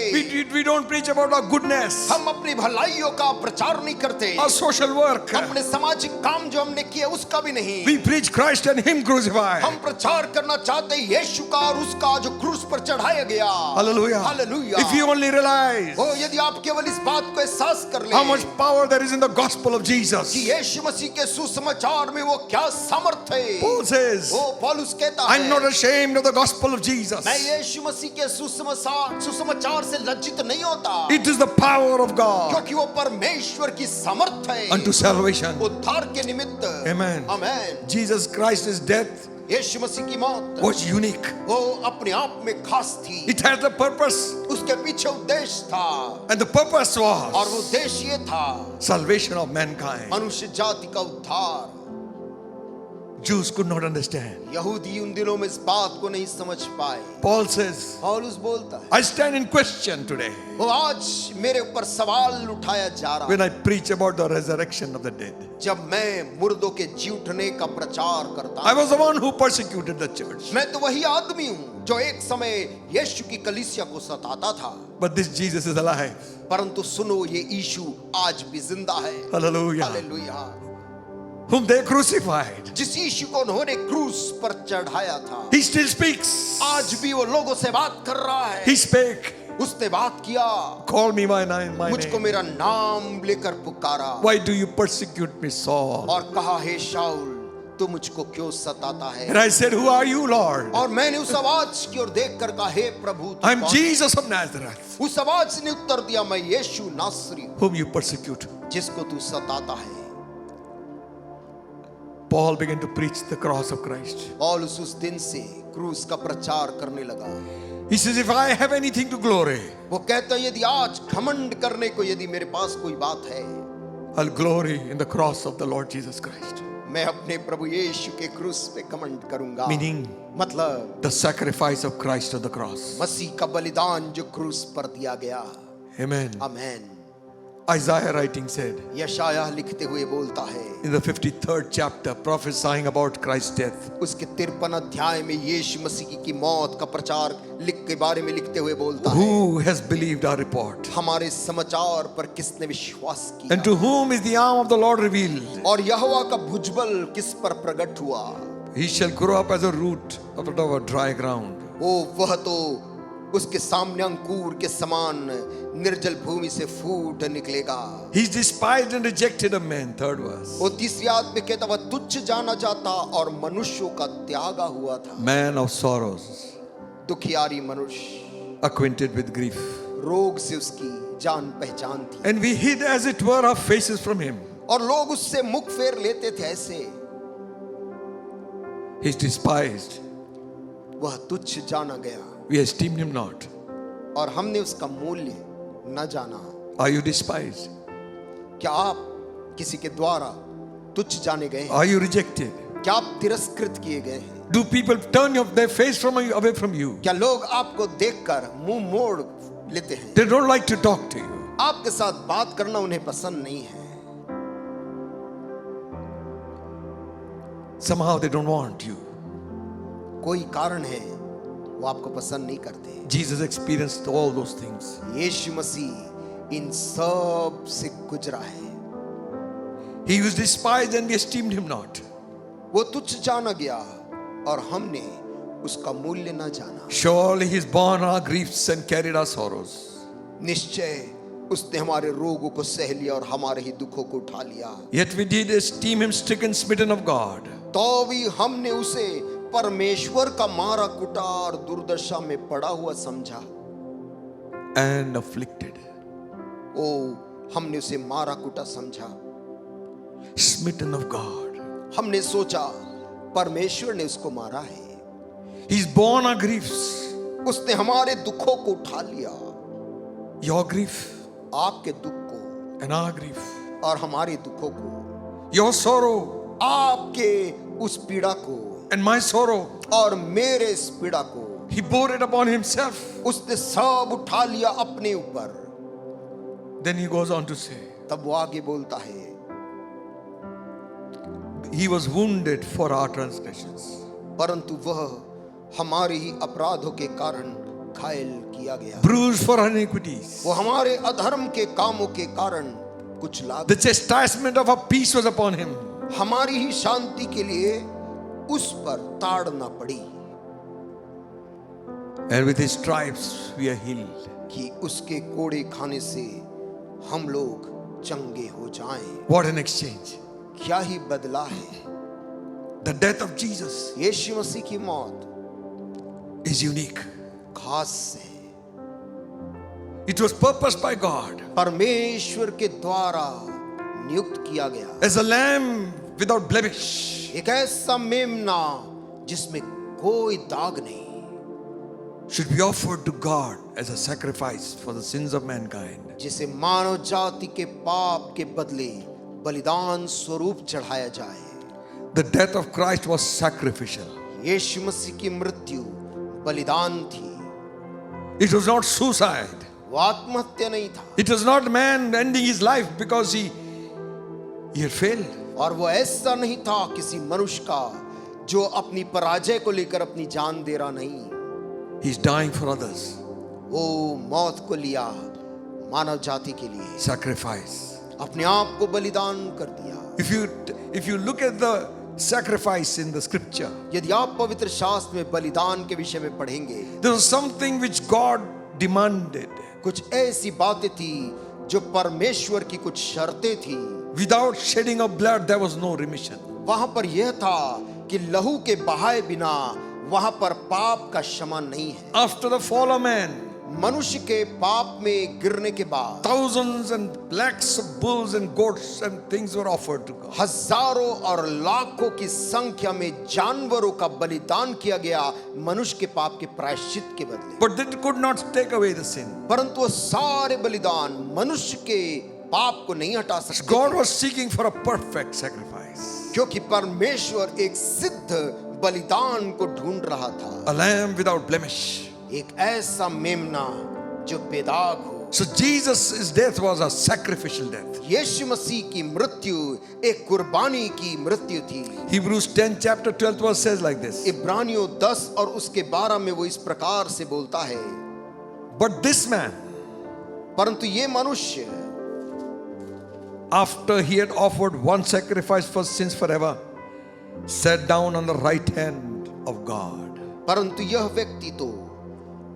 We don't preach about our goodness, हम अपनी भलाइयों का प्रचार नहीं करते, our social work. अपने सामाजिक काम जो हमने किए उसका भी नहीं। We preach Christ and Him crucified. हम प्रचार करना चाहते हैं यीशु का और उसका जो क्रूस पर चढ़ाया गया। Hallelujah. Hallelujah. If you only realize ओ यदि आप केवल इस बात को एहसास कर ले how much power there is in the gospel of Jesus. कि यीशु मसीह के सुसमाचार में वो क्या सामर्थ है। Paul says, वो पौलुस कहता I'm है, not ashamed of the gospel of Jesus. मैं यीशु मसीह के सुसमाचार से लज्जित नहीं होता, It is the power of God क्योंकि वो परमेश्वर की सामर्थ है unto salvation. उद्धार के निमित्त। Amen. आमेन। Jesus Christ's death यीशु मसीह की मौत was unique. वो अपने आप में खास थी, It had a purpose, उसके पीछे उद्देश्य था, and the purpose और वो was उद्देश्य ये था salvation of mankind. मनुष्य जाति का उद्धार। Jews could not understand. यहूदी उन दिनों में इस बात को नहीं समझ पाए। Paul says, पौलुस बोलता है, I stand in question today वो आज मेरे ऊपर सवाल उठाया जा रहा है when I preach about the resurrection of the dead. जब मैं मुर्दों के जी उठने का प्रचार करता I हूं। was the one who persecuted the church. मैं तो वही आदमी हूँ जो एक समय यीशु की कलीसिया को सताता था, But this Jesus is alive. परंतु सुनो ये यीशु आज भी जिंदा है। Hallelujah. Hallelujah. Whom they crucified. जिस यीशु को उन्होंने क्रूस पर चढ़ाया था, He still speaks. आज भी वो लोगों से बात कर रहा है। He spake. उसने बात किया, Call me by name. मुझको मेरा नाम लेकर पुकारा Why do you persecute me, Saul? और कहा हे शाऊल तू मुझको क्यों सताता है। And I said, Who are you, Lord? और मैंने उस आवाज की ओर देखकर कहा हे प्रभु तू I'm कौन? Jesus of Nazareth, उस आवाज ने उत्तर दिया मैं यीशु नासरी हूं whom you persecute. जिसको तू सताता है। Paul began to preach the cross of Christ. पौलुस उस दिन से क्रूस का प्रचार करने लगा। He says, If I have anything to glory, वो कहता है यदि आज घमंड करने को यदि मेरे पास कोई बात है, I'll glory in the cross of the Lord Jesus Christ. मैं अपने प्रभु यीशु के क्रूस पे घमंड करूंगा। Meaning, मतलब the sacrifice of Christ on the cross. मसीह का बलिदान जो क्रूस पर दिया गया। Amen. आमेन। Isaiah writing said यशायाह लिखते हुए बोलता है in the 53rd chapter, prophesying about Christ's death, उसके 53 अध्याय में यीशु मसीह की मौत का प्रचार लिख के बारे में लिखते हुए बोलता है Who has believed our report? हमारे समाचार पर किसने विश्वास किया And to whom is the arm of the Lord revealed? और यहोवा का भुजबल किस पर प्रकट हुआ। He shall grow up as a root out of a dry ground. वह तो उसके सामने अंकुर के समान निर्जल भूमि से फूट निकलेगा। He's despised and rejected of men. Third verse. वो तीसरी आयत में कहता वह तुच्छ जाना जाता और मनुष्यों का त्यागा हुआ था। Man of sorrows, दुखियारी मनुष्य, acquainted with grief. रोग से उसकी जान पहचान थी And we hid as it were our faces from him. और लोग उससे मुख फेर लेते थे ऐसे। He's despised. वह तुच्छ जाना गया We esteemed him not. और हमने उसका मूल्य न जाना। Are you despised? क्या आप किसी के द्वारा तुच्छ जाने गए हैं? Are you rejected? क्या आप तिरस्कृत किए गए हैं? Do people turn their face from you, away from you? क्या लोग आपको देखकर मुंह मोड़ लेते हैं? They don't like to talk to you. आपके साथ बात करना उन्हें पसंद नहीं है। Somehow they don't want you. कोई कारण है वो आपको पसंद नहीं करते। Jesus experienced all those things. यीशु मसीह इन सब से गुजरा है। He was despised and we esteemed him not. वो तुच्छ जाना गया और हमने उसका मूल्य न जाना। Surely he's borne our griefs and carried our sorrows. निश्चय उसने हमारे रोगों को सह लिया और हमारे ही दुखों को उठा लिया। Yet we did esteem him stricken, smitten of God, तो भी हमने उसे परमेश्वर का मारा कुटा और दुर्दशा में पड़ा हुआ समझा। and afflicted. ओ, हमने उसे मारा कुटा समझा। Smitten of God. हमने सोचा परमेश्वर ने उसको मारा है। He's borne our griefs. उसने हमारे दुखों को उठा लिया। Your grief आपके दुख को and our grief. और हमारे दुखों को, Your sorrow आपके उस पीड़ा को and my sorrow. और मेरे इस पीड़ा को He bore it upon himself. उसने सब उठा लिया अपने ऊपर। Then he goes on to say, तब वो आगे बोलता है, he was wounded for our transgressions. परंतु वह हमारे ही अपराधों के कारण घायल किया गया। Bruised for our iniquities. वो हमारे अधर्म के कामों के कारण कुछ लाग, The chastisement of our peace was upon him. हमारी ही शांति के लिए उस पर ताड़ना पड़ी And with his stripes we are healed. कि उसके कोड़े खाने से हम लोग चंगे हो जाएं। What an exchange. क्या ही बदला है। The death of Jesus यीशु मसीह की मौत is unique. खास है। It was purposed by God. परमेश्वर के द्वारा नियुक्त किया गया। As a lamb without blemish एक ऐसा मेमना जिसमें कोई दाग नहीं should be offered to God as a sacrifice for the sins of mankind. जिसे मानव जाति के पाप के बदले बलिदान स्वरूप चढ़ाया जाए। The death of Christ was sacrificial. यीशु मसीह की मृत्यु बलिदान थी। It was not suicide. वो आत्महत्या नहीं था It was not man ending his life because he had failed. और वो ऐसा नहीं था किसी मनुष्य का जो अपनी पराजय को लेकर अपनी जान दे रहा नहीं। He's dying for others. वो मौत को लिया मानव जाति के लिए, Sacrifice. अपने आप को बलिदान कर दिया। If you look at the sacrifice in the scripture, यदि आप पवित्र शास्त्र में बलिदान के विषय में पढ़ेंगे, there was something which God demanded. कुछ ऐसी बातें थी जो परमेश्वर की कुछ शर्तें थी। Without shedding of blood, there was no remission. वहां पर यह था कि लहू के बहाए बिना वहां पर पाप का क्षमा नहीं है। After the fall of man, मनुष्य के पाप में गिरने के बाद thousands and lakhs of bulls and goats and things were offered to God. हजारों और लाखों की संख्या में जानवरों का बलिदान किया गया मनुष्य के पाप के प्रायश्चित के बदले। But that could not take away the sin. परंतु वो सारे बलिदान मनुष्य के पाप को नहीं हटा सकते। God was seeking for a perfect sacrifice. क्योंकि परमेश्वर एक सिद्ध बलिदान को ढूंढ रहा था। A lamb without blemish. एक ऐसा मेमना जो बेदाग हो। So Jesus' death was a sacrificial death. यीशु मसीह की मृत्यु एक कुर्बानी की मृत्यु थी। Hebrews 10 chapter 12 verse says like this. इब्रानियों 10 और उसके 12 में वो इस प्रकार से बोलता है, But this man, परंतु ये मनुष्य after he had offered one sacrifice for sins forever, sat down on the right hand of God. परंतु यह व्यक्ति तो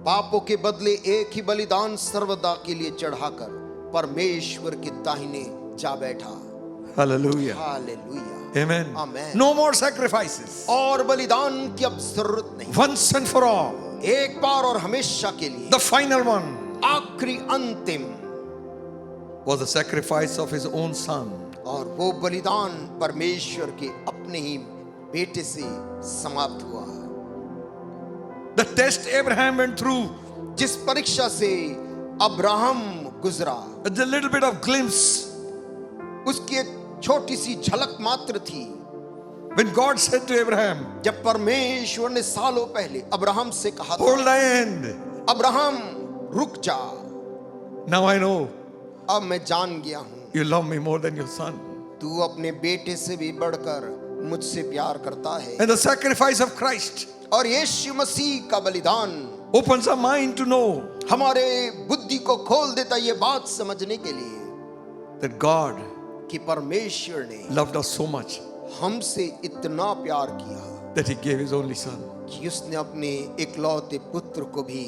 पापों के बदले एक ही बलिदान सर्वदा के लिए चढ़ाकर परमेश्वर के दाहिने जा बैठा। Hallelujah. Hallelujah. Amen. Amen. No more sacrifices. और बलिदान की अब जरूरत नहीं। Once and for all. एक बार और हमेशा के लिए The final one आखिरी अंतिम was the sacrifice of his own son. और वो बलिदान परमेश्वर के अपने ही बेटे से समाप्त हुआ। The test Abraham went through, जिस परीक्षा से अब्राहम गुजरा, a little bit of glimpse. उसकी एक छोटी सी झलक मात्र थी। When God said to Abraham, जब परमेश्वर ने सालों पहले अब्राहम से कहा था, hold thy hand. अब्राहम रुक जा, Now I know अब मैं जान गया हूँ you love me more than your son. तू अपने बेटे से भी बढ़कर मुझसे प्यार करता है। And the sacrifice of Christ और यीशु मसीह का बलिदान opens our mind to know हमारे बुद्धि को खोल देता ये बात समझने के लिए that God कि परमेश्वर ने loved us so much हमसे इतना प्यार किया that he gave his only son. कि उसने अपने इकलौते पुत्र को भी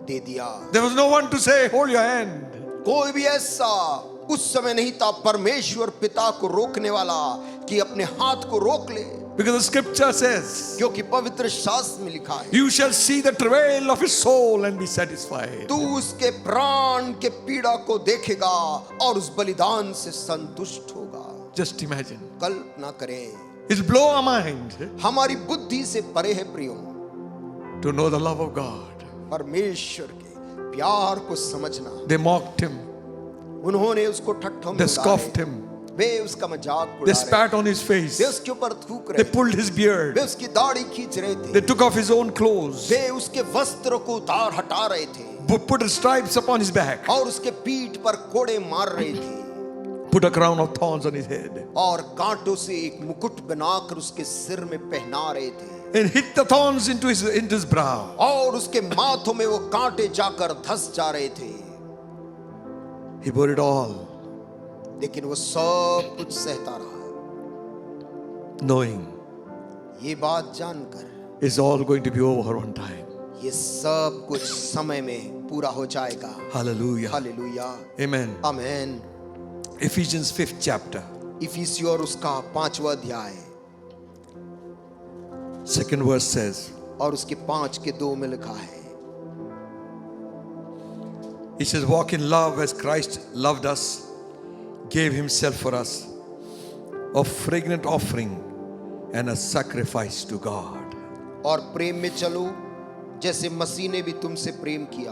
दे दिया। There was no one to say, hold your hand. कोई भी ऐसा उस समय नहीं था परमेश्वर पिता को रोकने वाला कि अपने हाथ को रोक ले, Because the scripture says, क्योंकि पवित्र शास्त्र में लिखा है, you shall see the travail of his soul and be satisfied. तू उसके प्राण के पीड़ा को देखेगा और उस बलिदान से संतुष्ट होगा। Just imagine. कल्पना करें, It's blow our mind हमारी बुद्धि से परे है प्रियो, to know the love of God. परमेश्वर के प्यार को समझना। They mocked him. उन्होंने उसको ठट्ठों में They उड़ाया, scoffed him. वे उसका मजाक They उड़ा रहे spat on his face. वे उसके ऊपर थूक They रहे थे, pulled his beard. वे उसकी दाढ़ी खींच रहे They थे, took off his own clothes. वे उसके वस्त्र को उतार हटा रहे थे Put stripes upon his back. और उसके पीठ पर कोड़े मार रहे थे Put a crown of thorns on his head. और कांटों से एक मुकुट बनाकर उसके सिर में पहना रहे थे And hit the thorns into his brow. और उसके माथों में वो कांटे जाकर धस जा रहे थे, He bore it all, लेकिन वो सब कुछ सहता रहा, knowing ये बात जानकर it's all going to be over one time. ये सब कुछ समय में पूरा हो जाएगा। Hallelujah. Hallelujah, Amen. आमेन। Ephesians 5th chapter, इफिसियों और उसका 5वां अध्याय 2nd verse says, और उसके 5 के 2 में लिखा है, it says, walk in love as Christ loved us, gave himself for us, a fragrant offering and a sacrifice to God. और प्रेम में चलो जैसे मसीह ने भी तुमसे प्रेम किया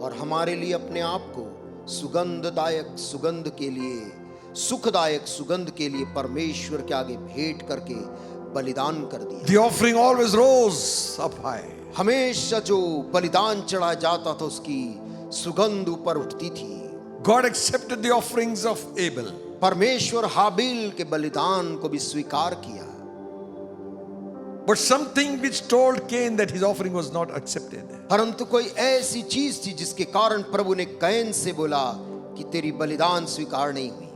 और हमारे लिए अपने आप को सुखदायक सुगंध के लिए परमेश्वर के आगे भेंट करके बलिदान कर दिया। The offering always rose up high. हमेशा जो बलिदान चढ़ाया जाता था उसकी सुगंध ऊपर उठती थी। God accepted the offerings of Abel. परमेश्वर हाबिल के बलिदान को भी स्वीकार किया, But something which told Cain that his offering was not accepted. परंतु कोई ऐसी चीज थी जिसके कारण प्रभु ने कैन से बोला कि तेरी बलिदान स्वीकार नहीं हुई।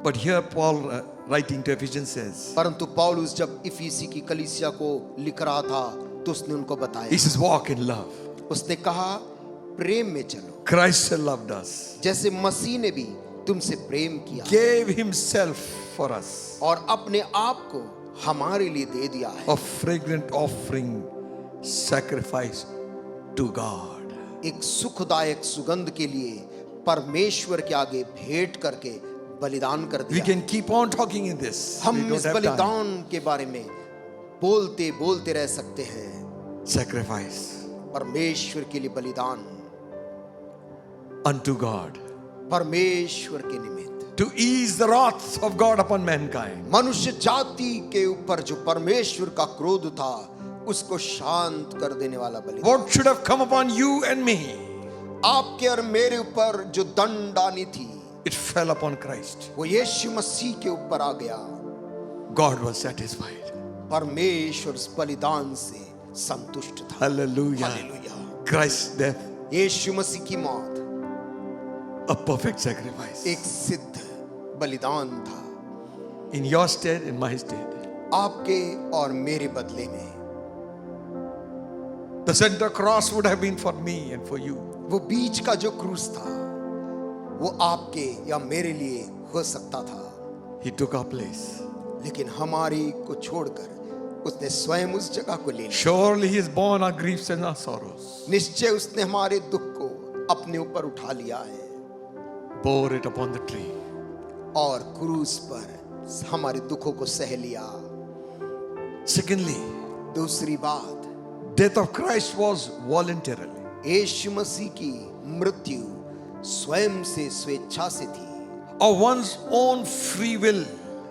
But here Paul writing to Ephesians says, परंतु पौलुस जब इफिसी की कलीसिया को लिख रहा था तो उसने उनको he बताया, says, walk in love. उसने कहा प्रेम में चलो Christ loved us, जैसे मसीह ने भी तुमसे प्रेम किया gave himself for us, और अपने आप को हमारे लिए दे दिया है, a fragrant offering, sacrifice to God. एक सुखदायक सुगंध के लिए परमेश्वर के आगे भेंट करके बलिदान कर We दिया। can keep on talking in this. We हम don't इस have time. बलिदान के बारे में बोलते बोलते रह सकते हैं। Sacrifice परमेश्वर के लिए बलिदान, unto God, परमेश्वर के निमित्त, to ease the wrath of God upon mankind. मनुष्य जाति के ऊपर जो परमेश्वर का क्रोध था उसको शांत कर देने वाला बलिदान। What should have come upon you and me? आपके और मेरे ऊपर जो दंड आनी थी It fell upon Christ. वो यीशु मसीह के ऊपर आ गया। God was satisfied. परमेश्वर उस बलिदान से संतुष्ट था। Hallelujah. हालेलुया। Christ's death, यीशु मसीह की मौत a perfect sacrifice. एक सिद्ध बलिदान था, In your stead, in my stead. आपके और मेरे बदले में। The center cross would have been for me and for you. वो बीच का जो क्रूस था वो आपके या मेरे लिए हो सकता था, He took our place. लेकिन हमारी को छोड़कर उसने स्वयं उस जगह को ले लिया। Surely He has borne our griefs and our sorrows. निश्चय उसने हमारे दुख को अपने ऊपर उठा लिया है Bore it upon the tree. और क्रूस पर हमारे दुखों को सह लिया। Secondly, दूसरी बात, death of Christ was voluntarily. यीशु मसीह की मृत्यु स्वयं से स्वेच्छा से थी, Of one's own free will.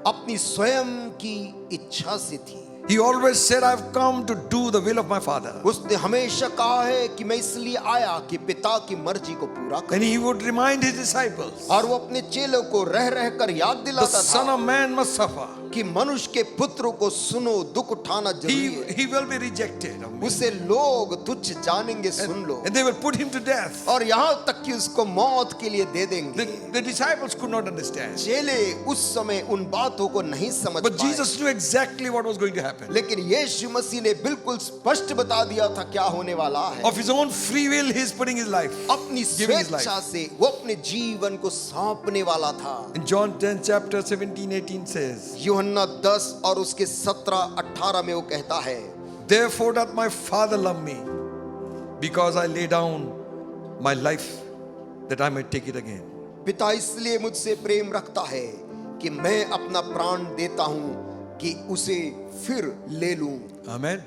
अपनी स्वयं की इच्छा से थी। He always said, I've come to do the will of my Father. उसने हमेशा कहा है कि मैं इसलिए आया कि पिता की मर्जी को पूरा करूं। And he would remind his disciples, और वो अपने चेलों को रह रह कर याद the दिलाता Son था of Man must suffer. कि मनुष्य के पुत्र को सुनो, दुख उठाना जरूरी है। He will be rejected of me. उसे लोग तुच्छ जानेंगे, सुन लो। And they will put him to death. और यहाँ तक कि उसको मौत के लिए दे देंगे। The disciples could not understand. चेले उस समय उन बातों को नहीं समझ But पाए। Jesus knew exactly what was going to happen. लेकिन यीशु मसीह ने बिल्कुल स्पष्ट बता दिया था क्या होने वाला है। Of his own free will, he is putting his life. अपनी Giving his life. स्वेच्छा से वो अपने जीवन को सौंपने वाला था। In John 10 chapter 17-18 says, यूहन्ना 10 और उसके 17-18 में वो कहता है, Therefore doth my Father love me, because I lay down my life that I might take it again. पिता इसलिए मुझसे प्रेम रखता है कि मैं अपना प्राण देता हूं कि उसे फिर ले लूं। Amen.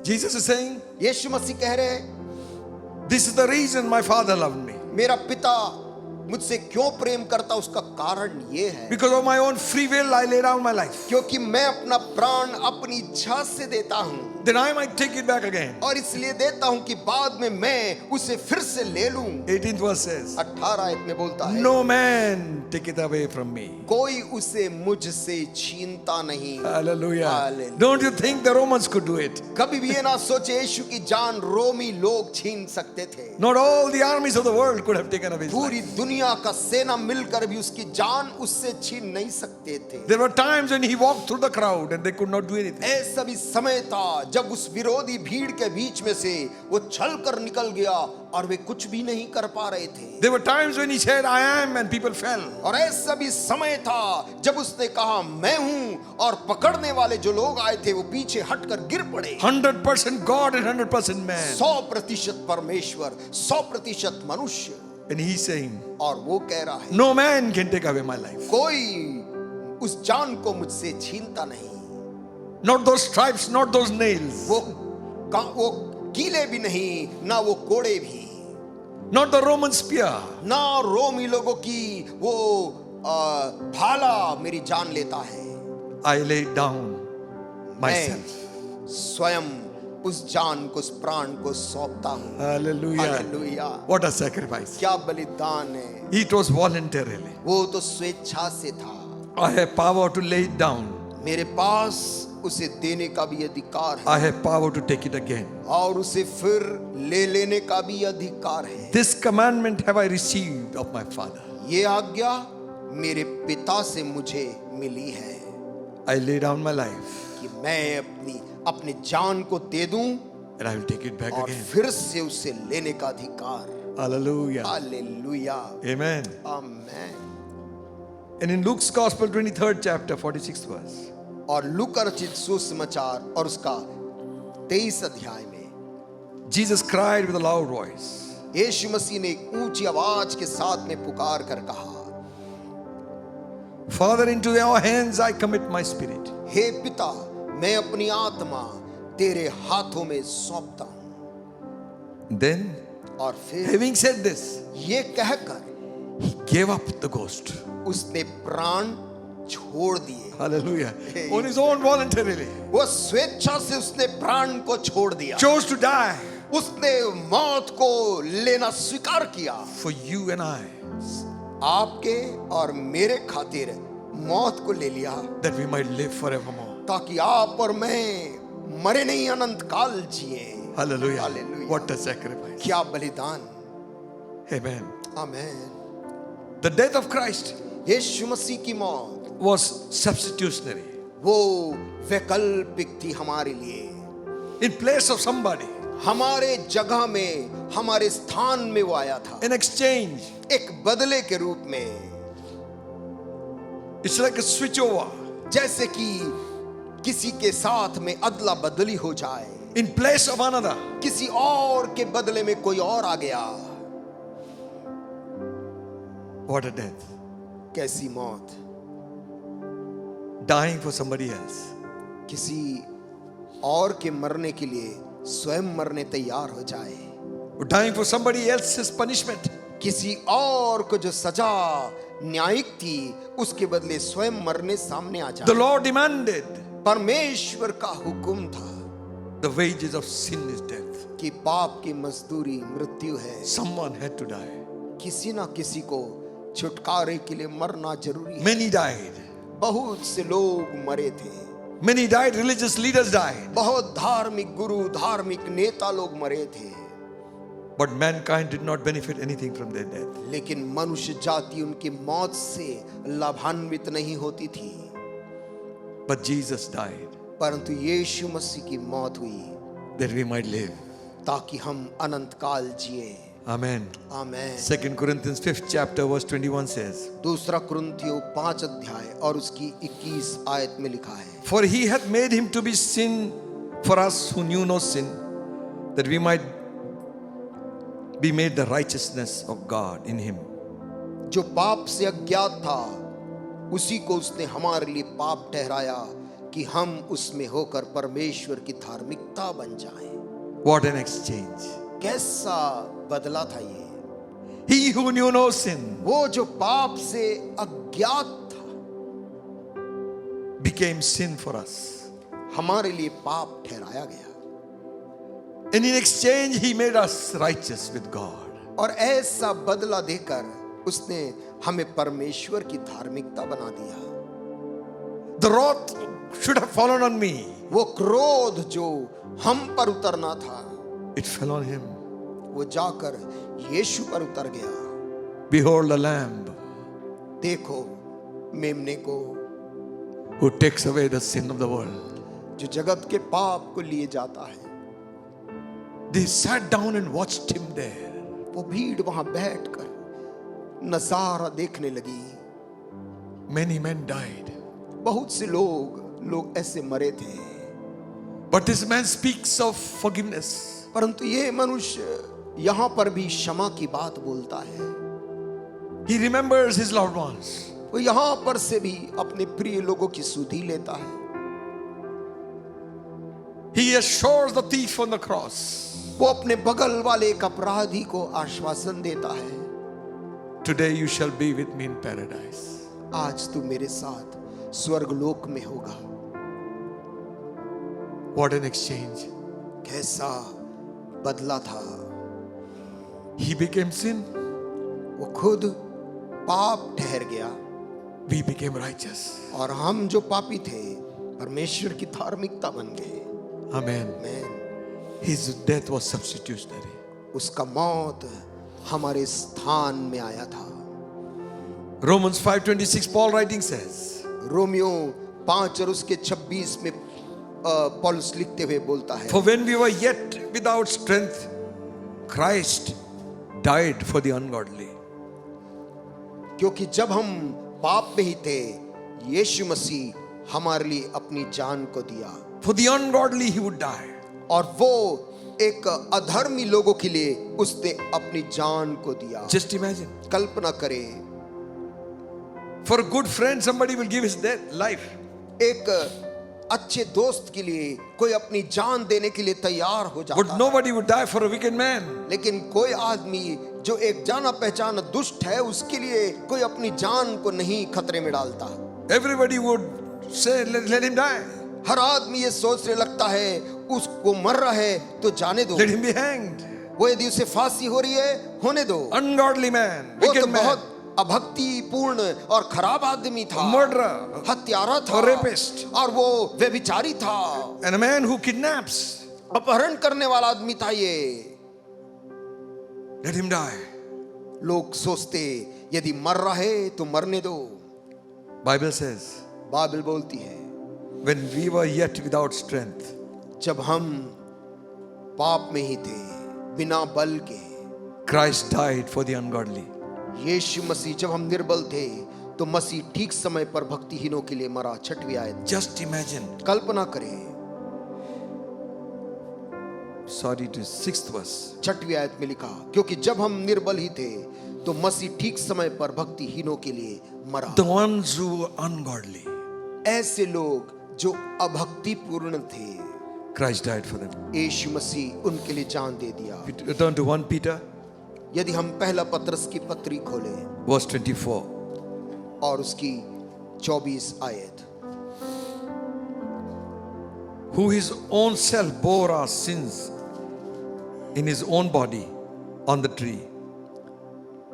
Jesus is saying, यीशु मसीह कह रहे हैं, this is the reason my Father loved me. मेरा पिता मुझसे क्यों प्रेम करता, उसका कारण ये है Because of my own free will, I lay down my life. क्योंकि मैं अपना प्राण अपनी इच्छा से देता हूं, Then I might take it back again. और इसलिए देता हूं कि बाद में मैं उसे फिर से ले लूं। 18th verse says, 18 आयत में बोलता है, No man take it away from me. कोई उसे मुझसे छीनता नहीं। Hallelujah. Hallelujah. Don't you think the Romans could do it? कभी भी ये ना सोचे यीशु की जान रोमी लोग छीन सकते थे। Not all the armies of the world could have taken away his पूरी life. दुनिया का सेना मिलकर भी उसकी जान उससे छीन नहीं सकते थे। There were times when he walked through the crowd and they could not do anything. ऐसा भी समय था जब उस विरोधी भीड़ के बीच में से वो चल कर निकल गया और वे कुछ भी नहीं कर पा रहे थे। There were times when he said, I am, and people fell. और ऐसा भी समय था जब उसने कहा मैं हूं, और पकड़ने वाले जो लोग आए थे वो पीछे हटकर गिर पड़े। 100% God and 100% man. 100% परमेश्वर, 100% मनुष्य। And he's saying, और वो कह रहा है, no man can take away my life. कोई उस जान को मुझसे छीनता नहीं। Not those stripes, not those nails. वो कीले भी नहीं, ना वो कोड़े भी, Not the Roman spear. ना रोमी लोगों की वो भाला मेरी जान लेता है। I laid down myself. मैं स्वयं उस जान को, उस प्राण को सौंपता हूँ। Hallelujah. Hallelujah. What a sacrifice. क्या बलिदान है। It was voluntarily. वो तो स्वेच्छा से था। I have power to lay it down. मेरे पास उसे देने का भी अधिकार है, I have power to take it again. और उसे फिर ले लेने का भी अधिकार है। This commandment have I received of my Father. ये आज्ञा मेरे पिता से मुझे मिली है I lay down my life कि मैं अपनी जान को दे दूं and I will take it back और again. फिर से उसे लेने का अधिकार। Hallelujah. Hallelujah. Amen. Amen. And in Luke's Gospel 23rd chapter 46th verse, और लूका रचित सुसमाचार और उसका 23 अध्याय में Jesus cried with a loud voice, यीशु मसीह ने एक ऊंची आवाज के साथ में पुकार कर कहा, Father, into your hands I commit my spirit. हे पिता, मैं अपनी आत्मा तेरे हाथों में सौंपता हूं। Then, और फिर having said this, ये कहकर he gave up the ghost. उसने प्राण छोड़ दिए। Hallelujah. On his own voluntarily. वो स्वेच्छा से उसने प्राण को छोड़ दिया। Chose to die उसने मौत को लेना स्वीकार किया। for you and I, आपके और मेरे खातिर मौत को ले लिया, that we might live forevermore. ताकि आप और मैं मरे नहीं, अनंत काल जिए। Hallelujah. Hallelujah. What a sacrifice. क्या बलिदान। Amen. Amen. The death of Christ यीशु मसीह की मौत was substitutionary. वो वैकल्पिक थी हमारे लिए। In place of somebody. हमारे जगह में, हमारे स्थान में वो आया था, In exchange. एक बदले के रूप में। It's like a switch over. जैसे कि किसी के साथ में अदला बदली हो जाए, In place of another. किसी और के बदले में कोई और आ गया। What a death. कैसी मौत। Dying for somebody else. किसी और के मरने के लिए स्वयं मरने तैयार हो जाए। Or dying for somebody else's punishment. किसी और को जो सजा न्यायिक थी उसके बदले स्वयं मरने सामने आ The जाए। Lord demanded परमेश्वर का हुक्म था The wages of sin is death. कि पाप की मजदूरी मृत्यु है। Someone had to die. किसी ना किसी को छुटकारे के लिए मरना जरूरी है। Many died. बहुत से लोग मरे थे। Many died. Religious leaders died. बहुत धार्मिक गुरु, धार्मिक नेता लोग मरे थे। But mankind did not benefit anything from their death. लेकिन मनुष्य जाति उनकी मौत से लाभान्वित नहीं होती थी। But Jesus died परंतु यीशु मसीह की मौत हुई that we might live. ताकि हम अनंत काल जिए। Amen. आमेन। 2 Corinthians 5th chapter verse 21 says, दूसरा कुरिन्थियों 5 अध्याय और उसकी 21 आयत में लिखा है, For he hath made him to be sin for us who knew no sin, that we might be made the righteousness of God in him. जो पाप से अज्ञात था उसी को उसने हमारे लिए पाप ठहराया कि हम उसमें होकर परमेश्वर की धार्मिकता बन जाएं। What an exchange. कैसा बदला था ये। He who knew no sin वो जो पाप से अज्ञात था became sin for us. हमारे लिए पाप ठहराया गया And in exchange he made us righteous with God. और ऐसा बदला देकर उसने हमें परमेश्वर की धार्मिकता बना दिया। The wrath should have fallen on me. वो क्रोध जो हम पर उतरना था It fell on him. वो जाकर यीशु पर उतर गया। Behold the lamb देखो मेमने को who takes away the sin of the world. जो जगत के पाप को लिए जाता है। They sat down and watched him there. वो भीड़ वहां बैठकर नजारा देखने लगी। Many men died. बहुत से लोग ऐसे मरे थे। But this man speaks of forgiveness. परंतु ये मनुष्य यहाँ पर भी क्षमा की बात बोलता है। He remembers his loved ones. वो यहाँ पर से भी अपने प्रिय लोगों की सुधि लेता है। He assures the thief on the cross. वो अपने बगल वाले एक अपराधी को आश्वासन देता है, Today you shall be with me in paradise. आज तू मेरे साथ स्वर्गलोक में होगा। What an exchange. कैसा बदला था। He became sin. वो खुद पाप ठहर गया We became righteous. और हम जो पापी थे परमेश्वर की धार्मिकता बन गए। Amen. आमीन। His death was substitutionary. उसका मौत हमारे स्थान में आया था। Romans 5:26 Paul writing says, Romeo 5 और उसके 26 में पौलुस लिखते हुए बोलता है, For when we were yet without strength, Christ died for the ungodly. क्योंकि जब हम पाप में ही थे यीशु मसीह हमारे लिए अपनी जान को दिया। For the ungodly he would die. और वो एक अधर्मी लोगों के लिए उसने अपनी जान को दिया। Just imagine. कल्पना करें, For a good friend somebody will give his life. एक अच्छे दोस्त के लिए कोई अपनी जान देने के लिए तैयार हो जाता But है। nobody would die for a wicked man. लेकिन कोई आदमी जो एक जाना पहचाना दुष्ट है उसके लिए कोई अपनी जान को नहीं खतरे में डालता। Everybody would say, let him die. हर आदमी ये सोचने लगता है उसको मर रहा है तो जाने दो, Let him be hanged. वो यदि उसे फांसी हो रही है होने दो। Ungodly man, वो तो wicked man, बहुत अभक्ति पूर्ण और खराब आदमी था, murderer, हत्यारा था a rapist, और वो व्यभिचारी था, and a man who kidnaps. अपहरण करने वाला आदमी था ये। Let him die. लोग सोचते यदि मर रहा है तो मरने दो। Bible says, बाइबल बोलती है when we were yet without strength, जब हम पाप में ही थे बिना बल के, Christ died for the ungodly. यीशु मसीह जब हम निर्बल थे तो मसीह ठीक समय पर भक्तिहीनों के लिए मरा। 6वीं आयत, Just imagine. कल्पना करें। Sorry, to 6th verse. 6वीं आयत में लिखा, क्योंकि जब हम निर्बल ही थे तो मसीह ठीक समय पर भक्तिहीनों के लिए मरा। The ones who were ungodly, ऐसे लोग जो अभक्ति पूर्ण थे Christ died for them. यीशु मसीह उनके लिए जान दे दिया। Return to 1 Peter, यदि हम पहला पत्रस की पत्री खोलें verse 24. और उसकी 24 आयत, who his own self bore our sins in his own body on the tree,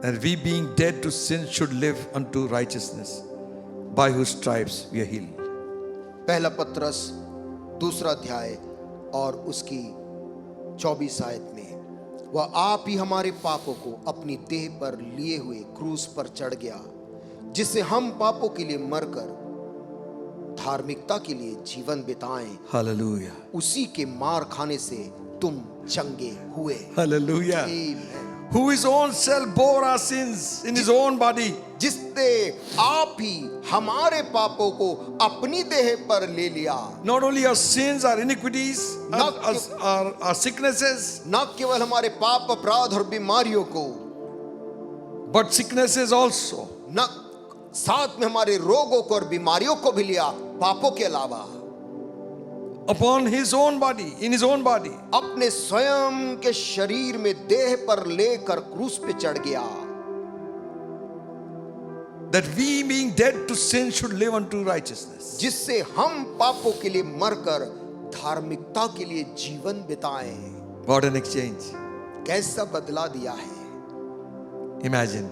that we being dead to sin should live unto righteousness, by whose stripes we are healed. पहला पत्रस 2 अध्याय और उसकी 24 आयत में, वह आप ही हमारे पापों को अपनी देह पर लिए हुए क्रूस पर चढ़ गया, जिससे हम पापों के लिए मरकर धार्मिकता के लिए जीवन बिताएं। Hallelujah. उसी के मार खाने से तुम चंगे हुए। Hallelujah. Amen. Who his own self bore our sins in his own body. जिसने आप ही हमारे पापों को अपनी देह पर ले लिया। Not only our sins, our iniquities, Not- our sicknesses, न केवल हमारे पाप अपराध और बीमारियों को, but sicknesses also. न साथ में हमारे रोगों को और बीमारियों को भी लिया, पापों के अलावा। Upon his own body, in his own body. अपने स्वयं के शरीर में देह पर लेकर क्रूस पे चढ़ गया, That we being dead to sin should live unto righteousness. जिससे हम पापों के लिए मरकर धार्मिकता के लिए जीवन बिताएं। What an exchange. कैसा बदला दिया है, Imagine.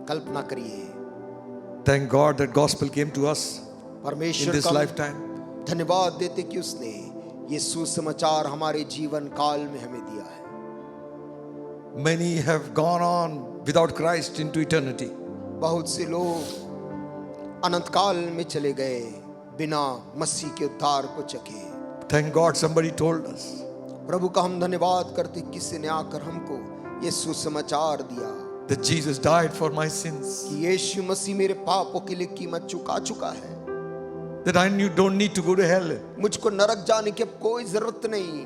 कल्पना करिए। Thank God that gospel came to us in परमेश्वर this का lifetime. धन्यवाद देते कि उसने ये सुसमाचार हमारे जीवन काल में हमें दिया है। Many have gone on without Christ into eternity. बहुत से लोग अनंत काल में चले गए बिना मसीह के उद्धार को चखे। Thank God somebody told us. प्रभु का हम धन्यवाद करते, किसी ने आकर हमको ये सुसमाचार दिया That Jesus died for my sins. कि यीशु मसीह मेरे पापों के लिए कीमत चुका चुका है। That I don't need to go to hell. मुझको नरक जाने की अब कोई जरूरत नहीं।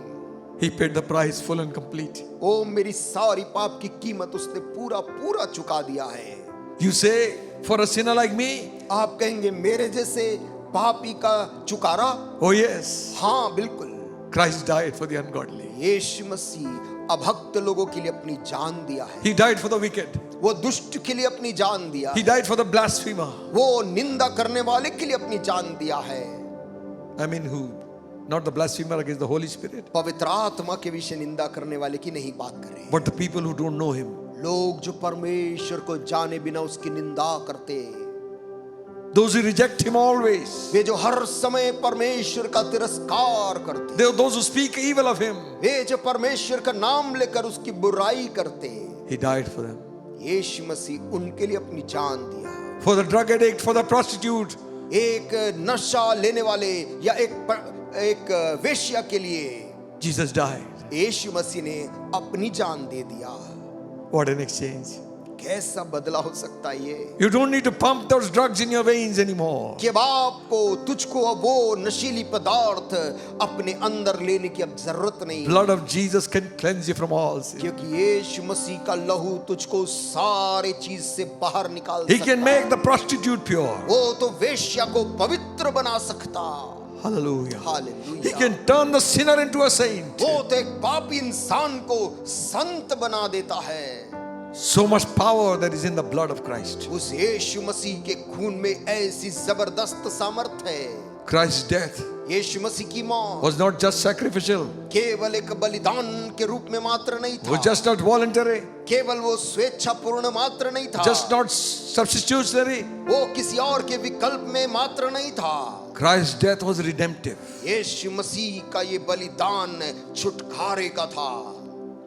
He paid the price full and complete. ओ मेरी सारी पाप की कीमत उसने पूरा पूरा चुका दिया है। You say, for a sinner like me? आप कहेंगे मेरे जैसे पापी का चुकारा? Oh yes. हाँ बिल्कुल। Christ died for the ungodly. यीशु मसीह अभक्त लोगों के लिए अपनी जान दिया है। He died for the wicked. वो दुष्ट के लिए अपनी जान दिया। He died for the blasphemer. वो निंदा करने वाले के लिए अपनी जान दिया है। I mean who? Not the blasphemer against the Holy Spirit, पवित्र आत्मा के विषय निंदा करने वाले की नहीं बात कर रहे। but the people who don't know him. लोग जो परमेश्वर को जाने बिना उसकी निंदा करते, Those who reject him always. वे जो हर समय परमेश्वर का तिरस्कार करते, Those who speak evil of him. वे जो परमेश्वर का नाम लेकर उसकी बुराई करते, He died for them. यीशु मसीह उनके लिए अपनी जान दिया। For the drug addict, for the prostitute, एक नशा लेने वाले या एक वेश्या के लिए Jesus died. यीशु मसीह ने अपनी जान दे दिया। What an exchange. कैसा बदला हो सकता है ये? You don't need to pump those drugs in your veins anymore. कि आपको तुझको अब वो नशीली पदार्थ अपने अंदर लेने की अब जरूरत नहीं, Blood of Jesus can cleanse you from all sin. क्योंकि यीशु मसीह का लहू तुझको सारे चीज से बाहर निकाल He सकता can है। make the prostitute pure. वो तो वेश्या को पवित्र बना सकता। Hallelujah. He hallelujah. can turn the sinner into a saint. वो तो एक पापी इंसान को संत बना देता है। So much power that is in the blood of Christ. उस यीशु मसीह के खून में ऐसी जबरदस्त सामर्थ है। Christ's death यीशु मसीह की मौत was not just sacrificial, केवल एक बलिदान के रूप में मात्र नहीं it was था, just not voluntary, केवल वो स्वेच्छापूर्ण मात्र नहीं था, just not substitutionary. वो किसी और के विकल्प में मात्र नहीं था। Christ's death was redemptive. यीशु मसीह का ये बलिदान छुटकारे का था,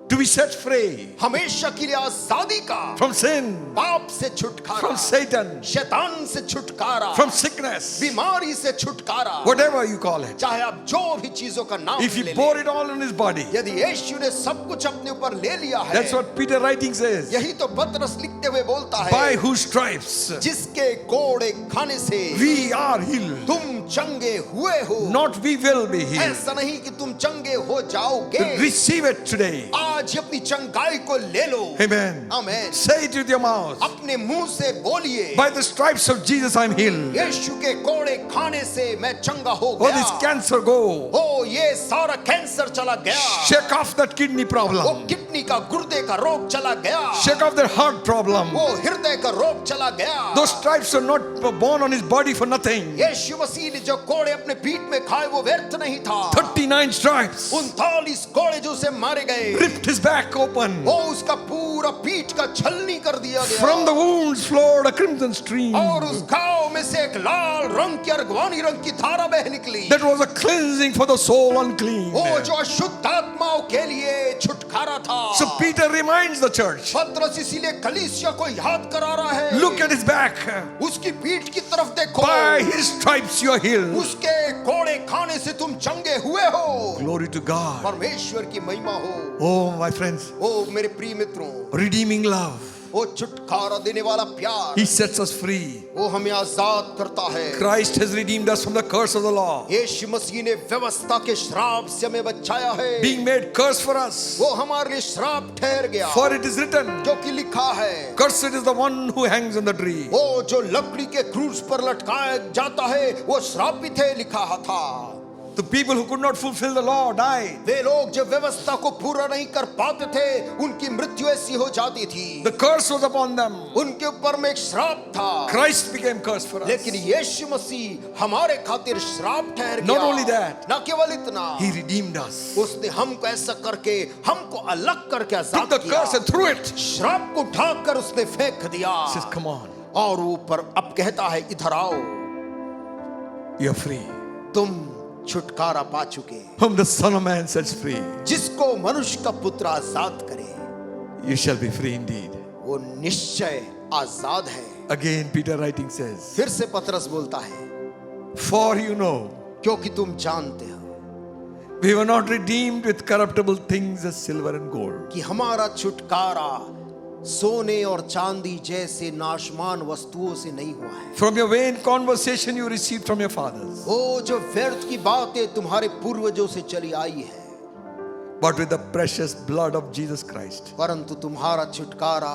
To be set free हमेशा के लिए आजादी का, from sin, पाप से छुटकारा, from Satan, शैतान से छुटकारा, from sickness, बीमारी से छुटकारा, whatever you call it. चाहे आप जो भी चीजों का नाम If he ले bore लें, it all on his body, यदि यीशु ने सब कुछ अपने ऊपर ले लिया है, that's what Peter writing says. यही तो पतरस लिखते हुए बोलता है, By whose stripes जिसके कोड़े खाने से we are healed. तुम चंगे हुए हो। Not we will be healed. ऐसा नहीं कि तुम चंगे हो जाओगे, Receive it today. आज अपनी चंगाई को ले लो। Amen. Amen. Say it with your mouth. अपने मुंह से बोलिए, By the stripes of Jesus I'm healed. यीशु के कोड़े खाने से मैं चंगा हो Oh, this गया। cancer go. ओ ये सारा कैंसर चला गया, Shake off that kidney वो problem. किडनी किडनी का, गुर्दे का रोग चला गया, Shake off their heart problem. वो हृदय का रोग चला गया। Those stripes are not born on his body for nothing. यीशु मसीह ने जो कोड़े अपने पीठ में खाए वो व्यर्थ नहीं था। 39 stripes. 39 कोड़े जो उसे मारे गए, Ripped his back open. वो उसका पूरा पीठ का छलनी कर दिया गया। From the wounds flowed a crimson stream. और उस घाव में से एक लाल रंग की अर्गवानी रंग की धारा बह निकली। That was a cleansing for the soul unclean. वो जो अशुद्ध आत्माओं के लिए छुटकारा था। So Peter reminds the church, पतरस इसीलिए कलीसिया को याद करा रहा है, look at his back. उसकी पीठ की तरफ देखो, By his stripes you are healed. उसके कोड़े खाने से तुम चंगे हुए हो। Glory to God. परमेश्वर की महिमा हो। Oh, my friends, ओ मेरे प्रिय मित्रों, redeeming love. वो छुटकारा देने वाला प्यार, He sets us free. वो हमें आजाद करता है। Christ has redeemed us from the curse of the law, यीशु मसीह ने व्यवस्था के श्राप से हमें बचाया है। being made curse for us. वो हमारे लिए श्राप ठहर गया, For it is written, क्योंकि लिखा है, cursed is the one who hangs on the tree. वो जो लकड़ी के क्रूस पर लटकाया जाता है वो श्रापित है, लिखा था। The people who could not fulfill the law died. वे लोग जो व्यवस्था को पूरा नहीं कर पाते थे, उनकी मृत्यु ऐसी हो जाती थी। The curse was upon them. उनके ऊपर में एक श्राप था। Christ became curse for us. लेकिन यीशु मसीह हमारे खातिर श्राप ठहर गया। Not only that, न केवल इतना, He redeemed us. उसने हमको ऐसा करके हमको अलग करके Took आजाद the किया। curse and threw it. श्राप को उठाकर उसने फेंक दिया। Says, come on, और ऊपर अब कहता है, इधर आओ, you're free. तुम छुटकारा पा चुके। Whom the Son of Man sets free, जिसको मनुष्य का पुत्र आजाद करे, you shall be free indeed. वो निश्चय आजाद है। Again, Peter writing says, फिर से पतरस बोलता है, for you know, क्योंकि तुम जानते हो we were not redeemed with corruptible things as silver and gold, कि हमारा छुटकारा सोने और चांदी जैसे नाशमान वस्तुओं से नहीं हुआ है। from your vain conversation you received from your fathers, वो जो व्यर्थ की बातें तुम्हारे पूर्वजों से चली आई है, but with the precious blood of Jesus Christ, परंतु तुम्हारा छुटकारा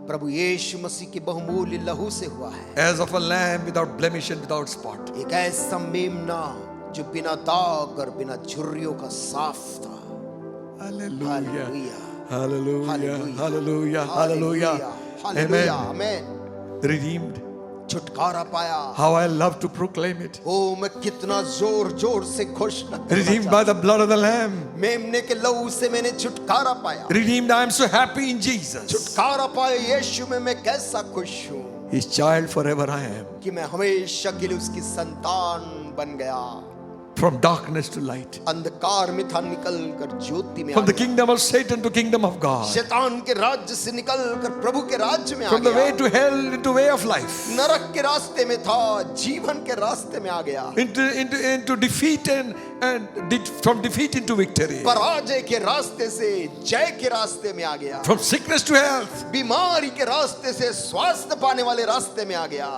प्रभु यीशु मसीह के बहुमूल्य लहू से हुआ है। as of a lamb without blemish and without spot. एक ऐसा मेमना जो बिना दाग और बिना झुर्रियों का साफ था। Hallelujah. Hallelujah, Hallelujah. Hallelujah. Hallelujah. Hallelujah, Amen. आमेन। Redeemed. छुटकारा पाया। How I love to proclaim it. ओ मैं कितना जोर जोर से खुश Redeemed by the blood of the Lamb. मेमने के लहू से मैंने छुटकारा पाया। Redeemed, I am so happy in Jesus. छुटकारा पाया यीशु में, मैं कैसा खुश हूँ His child forever I am. कि मैं हमेशा के लिए उसकी संतान बन गया। From darkness to light. अंधकार में था, निकल कर ज्योति में आ From the गया। kingdom of Satan to kingdom of God. शैतान के राज्य से निकल कर प्रभु के राज्य में आ From the way गया। to hell into way of life. नरक के रास्ते में था, जीवन के रास्ते में आ गया। Into defeat and from defeat into victory. पराजय के रास्ते से जय के रास्ते में आ गया। From sickness to health. बीमारी के रास्ते से स्वास्थ्य पाने वाले रास्ते में आ गया।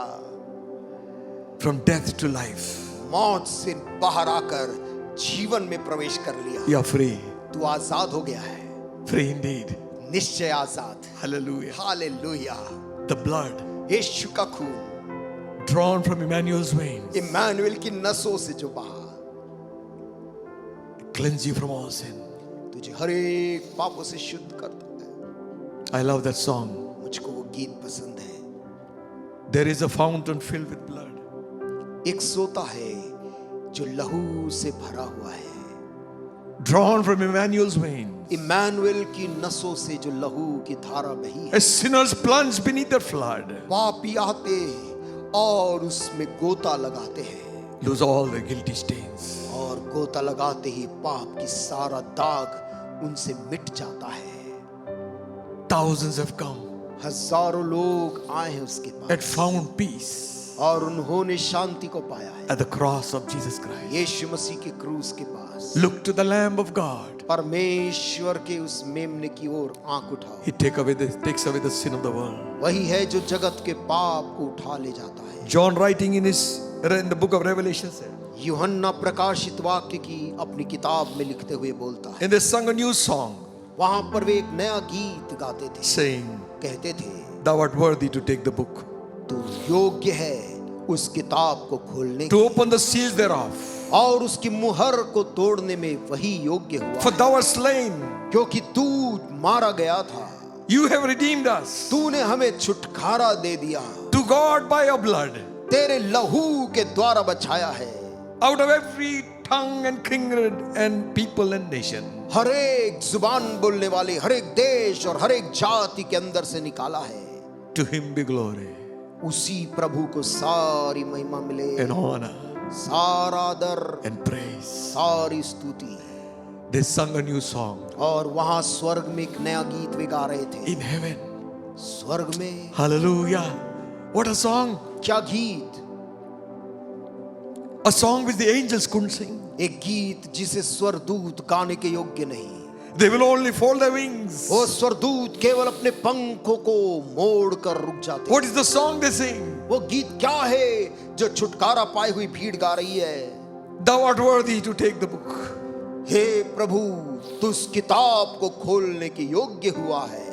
From death to life. मौत से बाहर आकर जीवन में प्रवेश कर लिया। You are free. तू आजाद हो गया है, Free indeed. निश्चय आजाद। Hallelujah. हालेलुया। The blood यीशु का खून drawn from Emmanuel's veins. Immanuel की नसों से जो बहा, Cleanse you from all sin. तुझे हर एक पापों से शुद्ध करता है। I love that song. मुझको वो गीत पसंद है। There is a fountain filled with blood. एक सोता है जो लहू से भरा हुआ है, Drawn from Emmanuel's veins. Immanuel की नसों से जो लहू की धारा बही है। As sinners plunge beneath the flood, पापी आते और उसमें गोता लगाते हैं, lose all their guilty stains. और गोता लगाते ही पाप की सारा दाग उनसे मिट जाता है। Thousands have come हजारों लोग आए हैं उसके and पास found peace और उन्होंने शांति को पाया है at the cross of Jesus Christ. यीशु मसीह के क्रूस के पास। Look to the Lamb of God. परमेश्वर के उस मेमने की ओर आंख उठाओ। He takes away the sin of the world. वही है जो जगत के पाप को उठा ले जाता है। John writing in the book of Revelation said, यूहन्ना प्रकाशित वाक्य की अपनी किताब में लिखते हुए बोलता है, and they sung a new song वहां पर वे एक नया गीत गाते थे, saying, कहते थे, thou art worthy to take the book, तू योग्य है उस किताब को खोलने to की, open the seals thereof, और उसकी मुहर को तोड़ने में वही योग्य हुआ, For thou art slain, क्योंकि तू मारा गया था, you have redeemed us तूने हमें छुटकारा दे दिया, to God by your blood, तेरे लहू के द्वारा बचाया है, out of every tongue and kindred and people and nation. हर एक जुबान बोलने वाले, हर एक देश और हर एक जाति के अंदर से निकाला है। To him be glory उसी प्रभु को सारी महिमा मिले, and honor सारा आदर, and praise. सारी स्तुति। They sung a new song और वहां स्वर्ग में एक नया गीत वे गा रहे थे, in heaven. स्वर्ग में। Hallelujah. What a song. क्या गीत, A song which the angels couldn't sing. एक गीत जिसे स्वरदूत गाने के योग्य नहीं। They will only fold their wings. वो स्वरदूत केवल अपने पंखों को मोड़ कर रुक जाते। What is the song they sing? वो गीत क्या है जो छुटकारा पाई हुई भीड़ गा रही है? Thou art worthy to take the book. हे प्रभु, तू उस किताब को खोलने के योग्य हुआ है,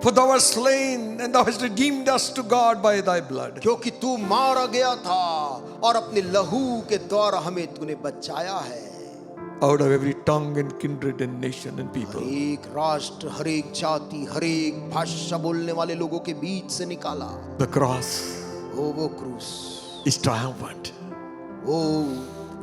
For thou art slain and thou hast redeemed us to God by thy blood. क्योंकि तू मारा गया था और अपने लहू के द्वारा हमें तूने बचाया है। Out of every tongue and kindred and nation and her people. एक राष्ट्र, हर एक जाति, हर एक भाषा बोलने वाले लोगों के बीच से निकाला। The cross वो क्रूस, is triumphant. वो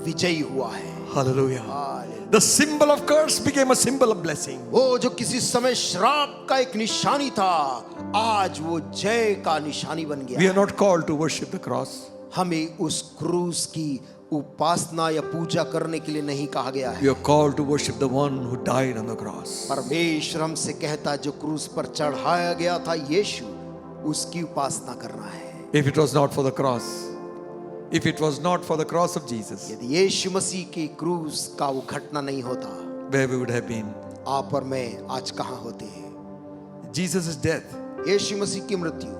विजयी हुआ है। Hallelujah. Hallelujah. The symbol of curse became a symbol of blessing. वो जो किसी समय श्राप का एक निशानी था, आज वो जय का निशानी बन We गया। are not called to worship the cross. हमें उस क्रूस की उपासना या पूजा करने के लिए नहीं कहा गया है। We are called to worship the one who died on the cross. परमेश्वर हमसे कहता है जो क्रूस पर चढ़ाया गया था यीशु, उसकी उपासना करना है। If it was not for the cross, if it was not for the cross of Jesus, यदि यीशु मसीह की क्रूस का वो घटना नहीं होता, where we would have been. आप और मैं आज कहाँ होते? Jesus' death. यीशु मसीह की मृत्यु,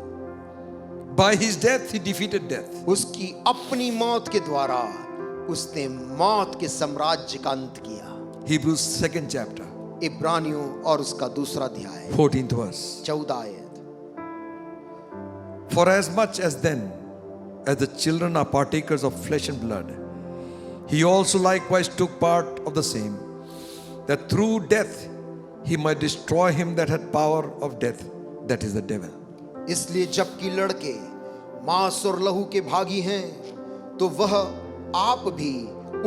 By his death, he defeated death. उसकी अपनी मौत के द्वारा उसने मौत के साम्राज्य का अंत किया। Hebrews 2nd chapter, इब्रानियों और उसका दूसरा अध्याय 14th verse. 14 आयत। For as much as then, as the children are partakers of flesh and blood, he also likewise took part of the same, that through death he might destroy him that had power of death, that is the devil. इसलिए जबकि लड़के मांस और लहू के भागी हैं, तो वह आप भी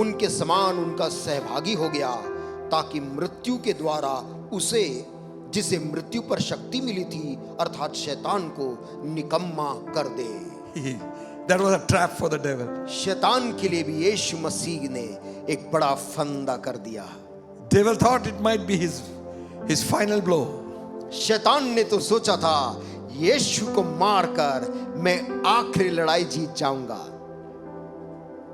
उनके समान उनका सहभागी हो गया, ताकि मृत्यु के द्वारा उसे, जिसे मृत्यु पर शक्ति मिली थी, अर्थात शैतान को निकम्मा कर दे। That was a trap for the devil. शैतान के लिए भी यीशु मसीह ने एक बड़ा फंदा कर दिया। Devil thought it might be his final blow. शैतान ने तो सोचा था यीशु को मारकर मैं आखिरी लड़ाई जीत जाऊंगा।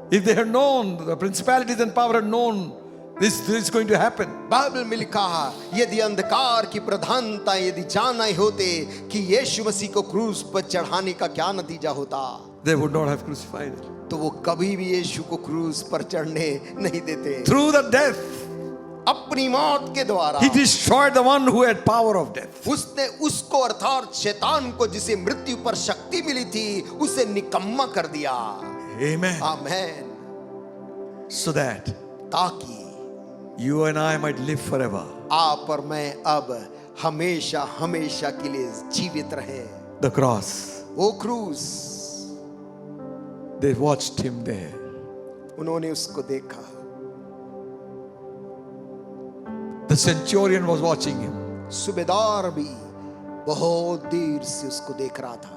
If they had known, the principalities and power had known this is going to happen, Bible में लिखा है, यदि अंधकार की प्रधानता यदि जान आई होते कि यीशु मसीह को क्रूस पर चढ़ाने का क्या नतीजा होता, they would not have crucified him. तो वो कभी भी यीशु को क्रूस पर चढ़ने नहीं देते। Through the death, अपनी मौत के द्वारा he destroyed the one who had power of death. उसने उसको अर्थात शैतान को, जिसे मृत्यु पर शक्ति मिली थी, उसे निकम्मा कर दिया। Amen. आमेन। So that ताकि you and I might live forever. आप और मैं अब हमेशा हमेशा के लिए जीवित रहे। The cross, वो क्रूस, they watched him there. उन्होंने उसको देखा। The centurion was watching him. सूबेदार भी बहुत देर से उसको देख रहा था।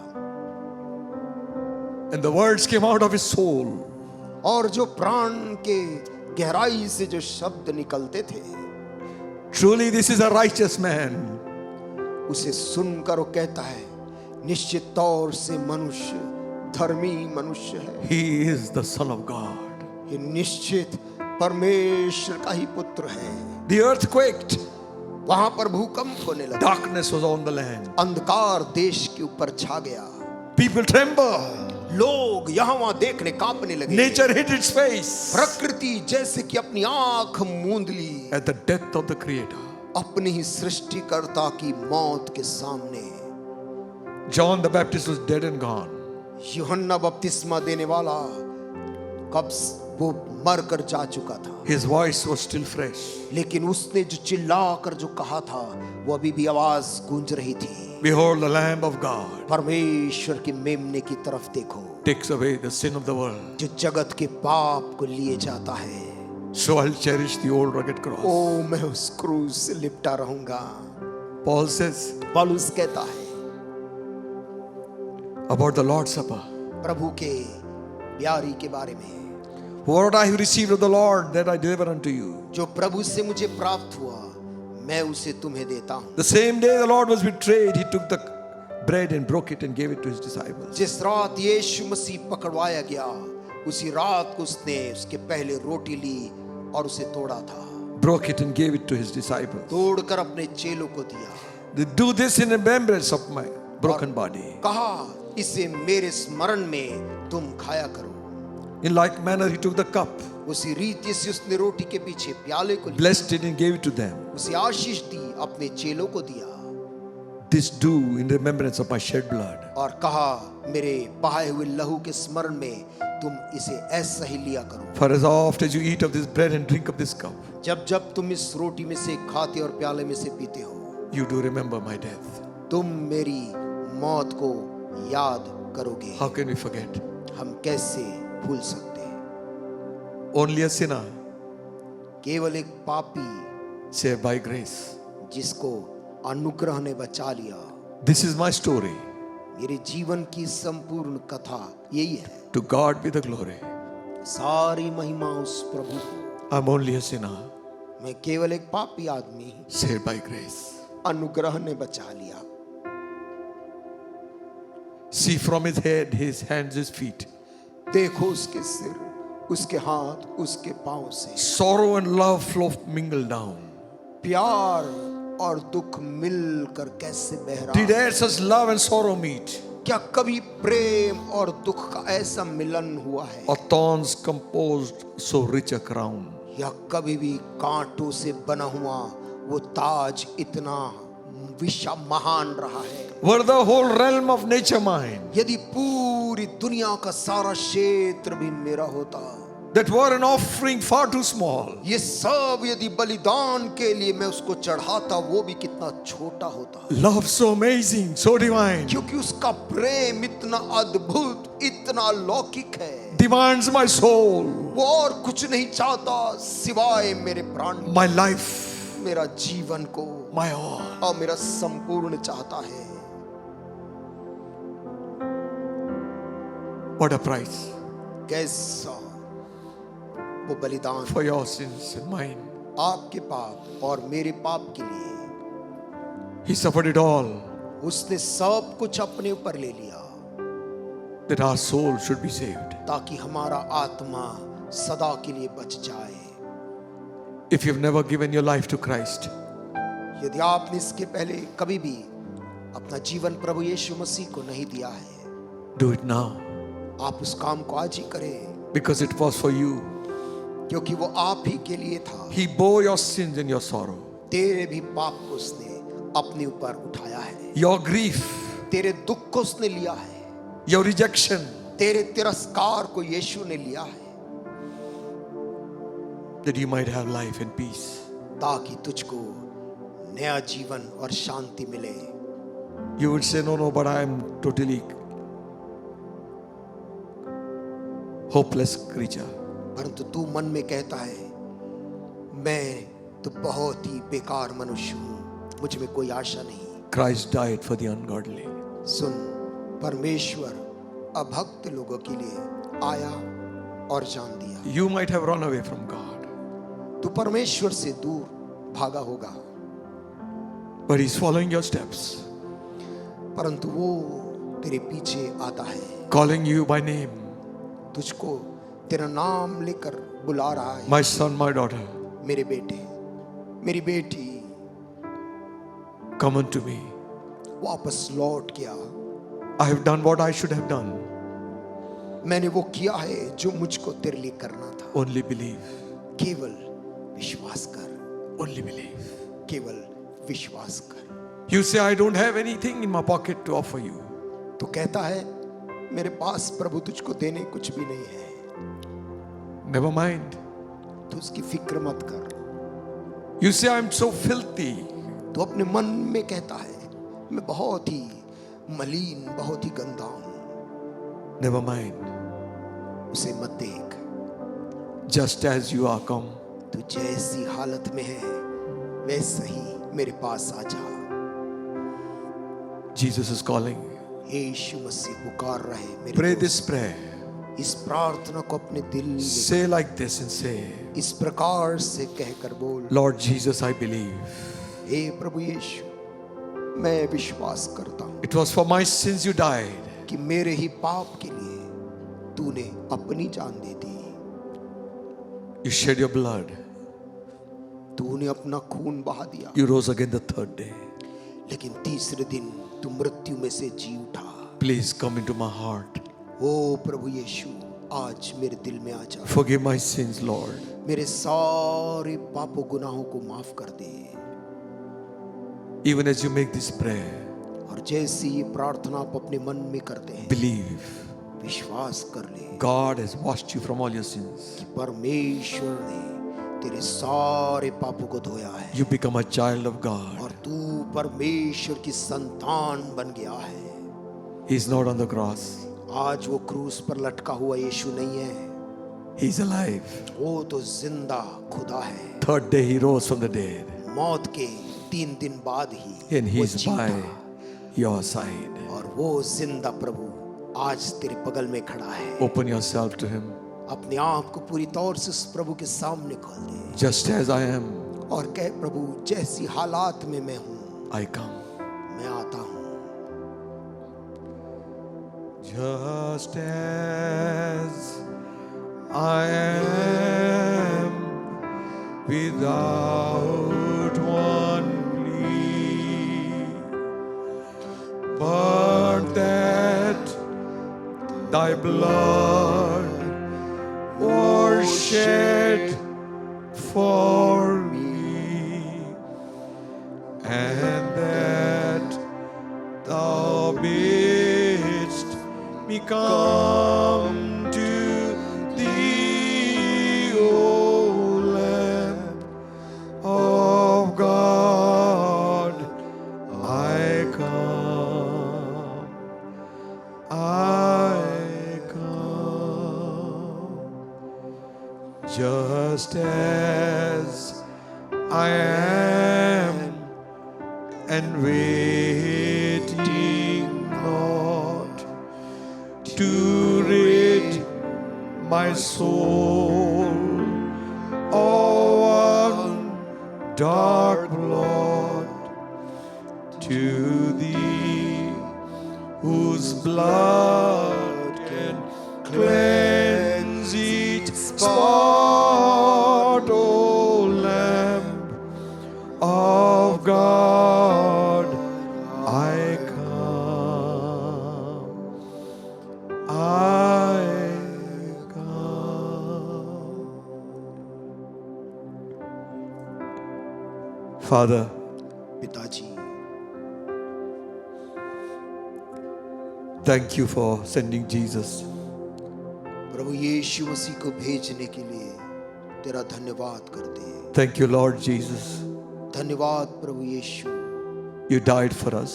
And the words came out of his soul. और जो प्राण के गहराई से जो शब्द निकलते थे, Truly this is a righteous man. उसे सुनकर वो कहता है, निश्चित तौर से मनुष्य धर्मी मनुष्य है। He is the Son of God. ये निश्चित परमेश्वर का ही पुत्र है। The earth quaked. वहां पर भूकंप होने लगा। Darkness was on the land. अंधकार देश के ऊपर छा गया। People trembled. लोग यहाँ वहां देखने कांपने लगे। Nature hid its face प्रकृति जैसे कि अपनी आंख मूंद ली at the death of the Creator. अपनी ही सृष्टिकर्ता की मौत के सामने। John the Baptist was dead and gone. यूहन्ना बपतिस्मा देने वाला वो मर कर जा चुका था, His voice was still fresh. लेकिन उसने जो चिल्ला कर जो कहा था वो अभी भी आवाज गूंज रही थी। Behold the Lamb of God परमेश्वर के मेमने की तरफ देखो, takes away the sin of the world. जो जगत के पाप को लिए जाता है। So I'll cherish the old rugged cross. ओ मैं उस क्रूस से लिपटा रहूंगा। Paul says पौलुस कहता है about the Lord's Supper. प्रभु के प्यारी के बारे में, What I have received of the Lord, that I deliver unto you. जो प्रभु से मुझे प्राप्त हुआ मैं उसे तुम्हें देता हूँ। The same day the Lord was betrayed, he took the bread and broke it and gave it to his disciples. जिस रात यीशु मसीह पकड़वाया गया, उसी रात को उसने उसके पहले रोटी ली और उसे तोड़ा था, Broke it and gave it to his disciples. तोड़कर अपने चेलों को दिया। They do this in remembrance of my broken body. कहा इसे मेरे स्मरण में तुम खाया करो। In like manner he took the cup, उसी रीति से उसने रोटी के पीछे प्याले को लिया, blessed it and gave it to them. उसे आशीष दी, अपने चेलों को दिया This do in remembrance of my shed blood. और कहा मेरे बहाए हुए लहू के स्मरण में तुम इसे ऐसा ही लिया करो। For as oft as you eat of this bread and drink of this cup, जब जब तुम इस रोटी में से खाते और प्याले में से पीते हो, you do remember my death. तुम मेरी मौत को याद करोगे। How can we forget? हम कैसे भूल सकते हैं? Only a sinner केवल एक पापी saved by grace. जिसको अनुग्रह ने बचा लिया। This is my story. मेरे जीवन की संपूर्ण कथा यही है। To God be the glory. सारी महिमा उस प्रभु को। I'm only a sinner मैं केवल एक पापी आदमी, saved by grace. अनुग्रह ने बचा लिया। See from his head, his hands, his feet. देखो उसके सिर, उसके हाथ, उसके पांव से Sorrow and love flow mingle down. प्यार और दुख मिलकर कैसे बह रहा Did है। ever such love and sorrow meet? क्या कभी प्रेम और दुख का ऐसा मिलन हुआ है? Or thorns composed so rich a crown? या कभी भी कांटों से बना हुआ वो ताज इतना विशाल महान रहा है? Were the whole realm of nature mine, यदि पूरी दुनिया का सारा क्षेत्र भी मेरा होता, that were an offering far too small, ये सब यदि बलिदान के लिए मैं उसको चढ़ाता, वो भी कितना छोटा होता। love so amazing, so divine, क्योंकि उसका प्रेम इतना अद्भुत, इतना लौकिक है, demands my soul, वो और कुछ नहीं चाहता सिवाय मेरे प्राण, my life, मेरा जीवन को my all. और मेरा संपूर्ण चाहता है। What a price कैसा वो बलिदान for your sins and mine. आपके पाप और मेरे पाप के लिए। He suffered it all उसने सब कुछ अपने ऊपर ले लिया that our soul should be saved. ताकि हमारा आत्मा सदा के लिए बच जाए। If you've never given your life to Christ, यदि आपने इसके पहले कभी भी अपना जीवन प्रभु यीशु मसीह को नहीं दिया है, do it now, आप उस काम को आज ही करें, because it was for you. क्योंकि वो आप ही के लिए था। He bore your sins and your sorrow, तेरे भी पाप को उसने अपने ऊपर उठाया है, your grief, तेरे दुख को उसने लिया है, your rejection, तेरे तिरस्कार को यीशु ने लिया है, that you might have life and peace. ताकि तुझको नया जीवन और शांति मिले। You would say, no, but I am totally hopeless creature. परंतु तू मन में कहता है, मैं तो बहुत ही बेकार मनुष्य हूँ, मुझ में कोई आशा नहीं। Christ died for the ungodly. सुन, परमेश्वर अभक्त लोगों के लिए आया और जान दिया। You might have run away from God, तू परमेश्वर से दूर भागा होगा, but He's following your steps, परंतु वो तेरे पीछे आता है, calling you by name. तुझको तेरा नाम लेकर बुला रहा है। My son, my daughter, मेरे बेटे, मेरी बेटी, come unto me. वापस लौट गया। I have done what I should have done. मैंने वो किया है जो मुझको तेरे लिए करना था। Only believe. केवल विश्वास कर, Only believe. केवल विश्वास कर। You say, I don't have anything in my pocket to offer you. तो कहता है, मेरे पास प्रभु तुझको देने कुछ भी नहीं है। Never mind. तो उसकी फिक्र मत कर। You say, I'm so filthy. तो अपने मन में कहता है मैं बहुत ही मलिन, बहुत ही गंदा हूं। Never mind. उसे मत देख। Just as you are, come. तू जैसी हालत में है वैसा ही मेरे पास आ जा। Jesus is calling. यीशु मसीह पुकार रहे मेरे Pray दोस्त। this prayer. इस प्रार्थना को अपने दिल में Say like this and say, इस प्रकार से कहकर बोल, Lord Jesus, I believe. हे प्रभु यीशु, मैं विश्वास करता हूँ It was for my sins you died. कि मेरे ही पाप के लिए तूने अपनी जान दे दी। You shed your blood. तूने अपना खून बहा दिया, You rose again the third day. लेकिन तीसरे दिन तू मृत्यु में से जी उठा। Please come into my heart. ओ प्रभु यीशु, आज मेरे दिल में आ जा। Forgive my sins, Lord. मेरे सारे पापों गुनाहों को माफ कर दे। Even as you make this prayer, और जैसी ये प्रार्थना आप अपने मन में करते हैं, believe विश्वास कर ले God has washed you from all your sins. कि परमेश्वर ने तेरे सारे पापों को धोया है You become a child of God. और तू परमेश्वर की संतान बन गया है। He's not on the cross. आज वो क्रूस पर लटका हुआ यीशु नहीं है, He's alive. वो तो जिंदा खुदा है। Third day he rose from the dead. मौत के 3 दिन बाद ही And वो he's जी by उठा your side. और वो जिंदा प्रभु आज तेरे बगल में खड़ा है। Open yourself to him. अपने आप को पूरी तौर से उस प्रभु के सामने खोल दे Just as I am, और कह, प्रभु जैसी हालात में मैं हूं I come. मैं आता हूं। Just as I am, without one plea, but that thy blood was shed for me, and that thou bidst me come to thee, O Lamb of God, I come, I come, just as I am, and waiting not to rid my soul of one dark blot, to thee whose blood can cleanse each spot, O Lamb of God, I come, I come. Father, पिताजी, thank you for sending Jesus. प्रभु यीशु मसीह को भेजने के लिए तेरा धन्यवाद करते हैं। Thank you, Lord Jesus. धन्यवाद प्रभु यीशु, You died for us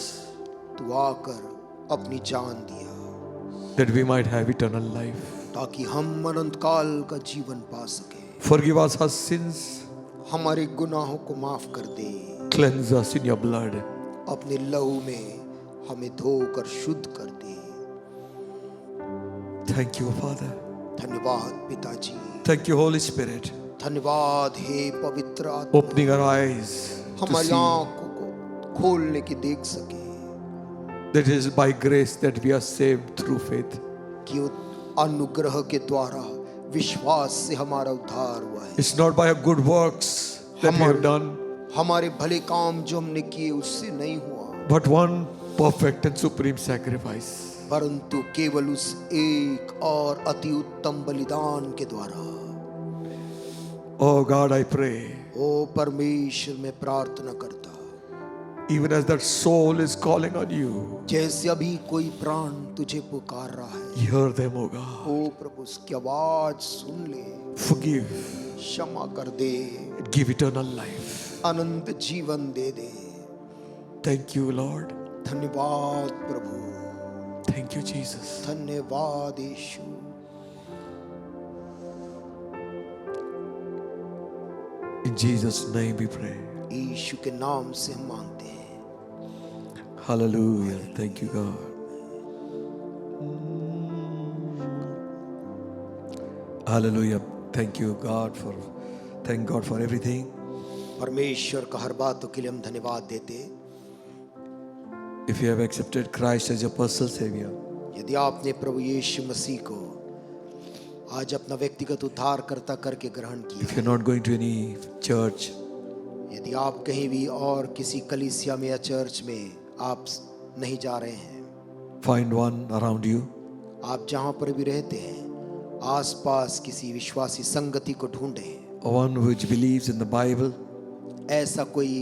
तू आकर अपनी जान दिया that we might have eternal life. ताकि हम अनंत काल का जीवन पा सके। Forgive us our sins, हमारे गुनाहों को माफ कर दे, cleanse us in your blood. अपने लहू में हमें धोकर शुद्ध कर दे। Thank you, Father. धन्यवाद पिताजी, Thank you, Holy Spirit, धन्यवाद हे पवित्र आत्मा, opening our eyes to हमारी see आंखों को खोलने की देख सके that it is by grace that we are saved through faith. कि अनुग्रह के द्वारा विश्वास से हमारा उद्धार हुआ है। It's not by our good works that we have done, हमारे भले काम जो हमने किए उससे नहीं हुआ, but one perfect and supreme sacrifice. परंतु केवल उस एक और अति उत्तम बलिदान के द्वारा। Oh God, I pray ओ परमेश्वर, मैं प्रार्थना करता even as that soul is calling on you. जैसे अभी कोई प्राण तुझे पुकार रहा है, Hear them, O God. ओ प्रभु उसकी आवाज सुन ले, Forgive. क्षमा कर दे, Give eternal life. अनंत जीवन दे दे। Thank you, Lord. धन्यवाद प्रभु, Thank you, Jesus. धन्यवाद यीशु। In Jesus' name we pray. यीशु के नाम से हम मांगते हैं। Hallelujah. Thank you, God. Hallelujah. Thank God for everything. परमेश्वर का हर बातों के लिए हम धन्यवाद देते। If you have accepted Christ as your personal Savior, यदि आपने प्रभु यीशु मसीह को आज अपना व्यक्तिगत उद्धारकर्ता करके ग्रहण if किया, you're not going to any church, यदि आप कहीं भी और किसी कलीसिया में या चर्च में आप नहीं जा रहे हैं, find one around you. आप जहां पर भी रहते हैं आसपास किसी विश्वासी संगति को ढूंढें। One which believes in the Bible, ऐसा कोई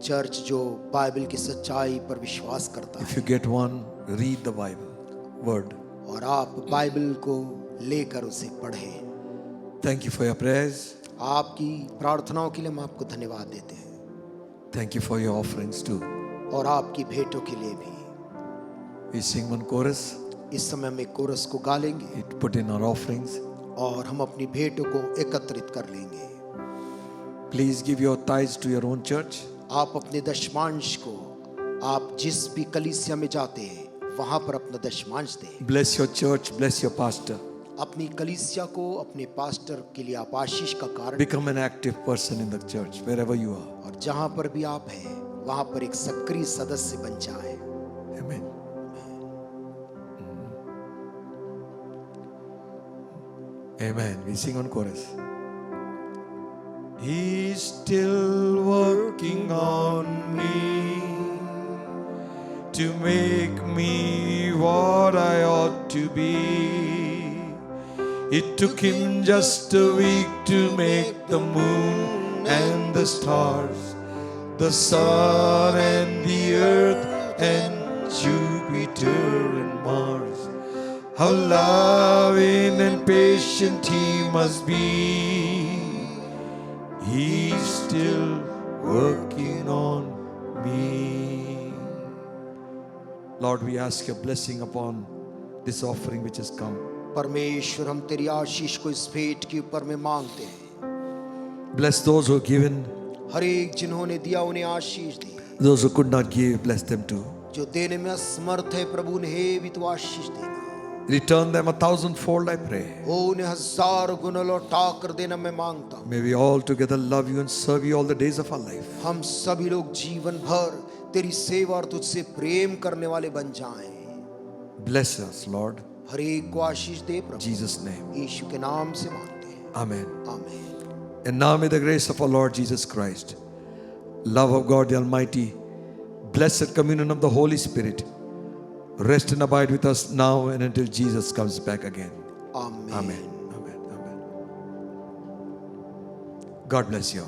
चर्च जो बाइबल की सच्चाई पर विश्वास करता if है, you get one, read the Bible, word. और आप बाइबल को लेकर उसे पढ़ें। Thank you for your prayers. आपकी प्रार्थनाओं के लिए हम आपको धन्यवाद देते हैं, Thank you for your offerings too. और आपकी भेंटों के लिए भी। We sing one chorus, इस समय हम एक कोरस को गा लेंगे it put in our offerings. और हम अपनी भेंटों को एकत्रित कर लेंगे। Please give your tithes to your own church. आप अपने दशमांश को आप जिस भी कलीसिया में जाते हैं वहां पर अपना दशमांश दें। Bless your church, bless your pastor. अपनी कलीसिया को, अपने पास्टर के लिए आप आशीष का कारण, Become an active person in the church wherever you are. और जहां पर भी आप हैं वहां पर एक सक्रिय सदस्य बन जाए। Amen. Amen. We sing on chorus. He's still working on me to make me what I ought to be. It took him just a week to make the moon and the stars, the sun and the earth and Jupiter and Mars. How loving and patient he must be. He's still working on me. Lord, we ask your blessing upon this offering which has come. परमेश्वर हम तेरी आशीष को इस भेंट के ऊपर में मांगते हैं। Bless those who have given, हर एक जिन्होंने दिया उन्हें आशीष दी, those who could not give, bless them too. जो देने में असमर्थ है प्रभु उन्हें भी तो आशीष देना। Return them 1,000-fold, I pray. ओ उन्हें 1000 गुना लौटा कर देना मैं मांगता हूँ। May we all together love you and serve you all the days of our life. हम सभी लोग जीवन भर तेरी सेवा और तुझसे प्रेम करने वाले बन जाएं। Bless us, Lord. हर एक को आशीष दे In प्रभु, Jesus' name. यीशु के नाम से मांगते हैं, Amen. आमीन। And now may the grace of our Lord Jesus Christ, love of God the Almighty, blessed communion of the Holy Spirit, rest and abide with us now and until Jesus comes back again. आमीन। Amen. Amen. Amen. God bless you.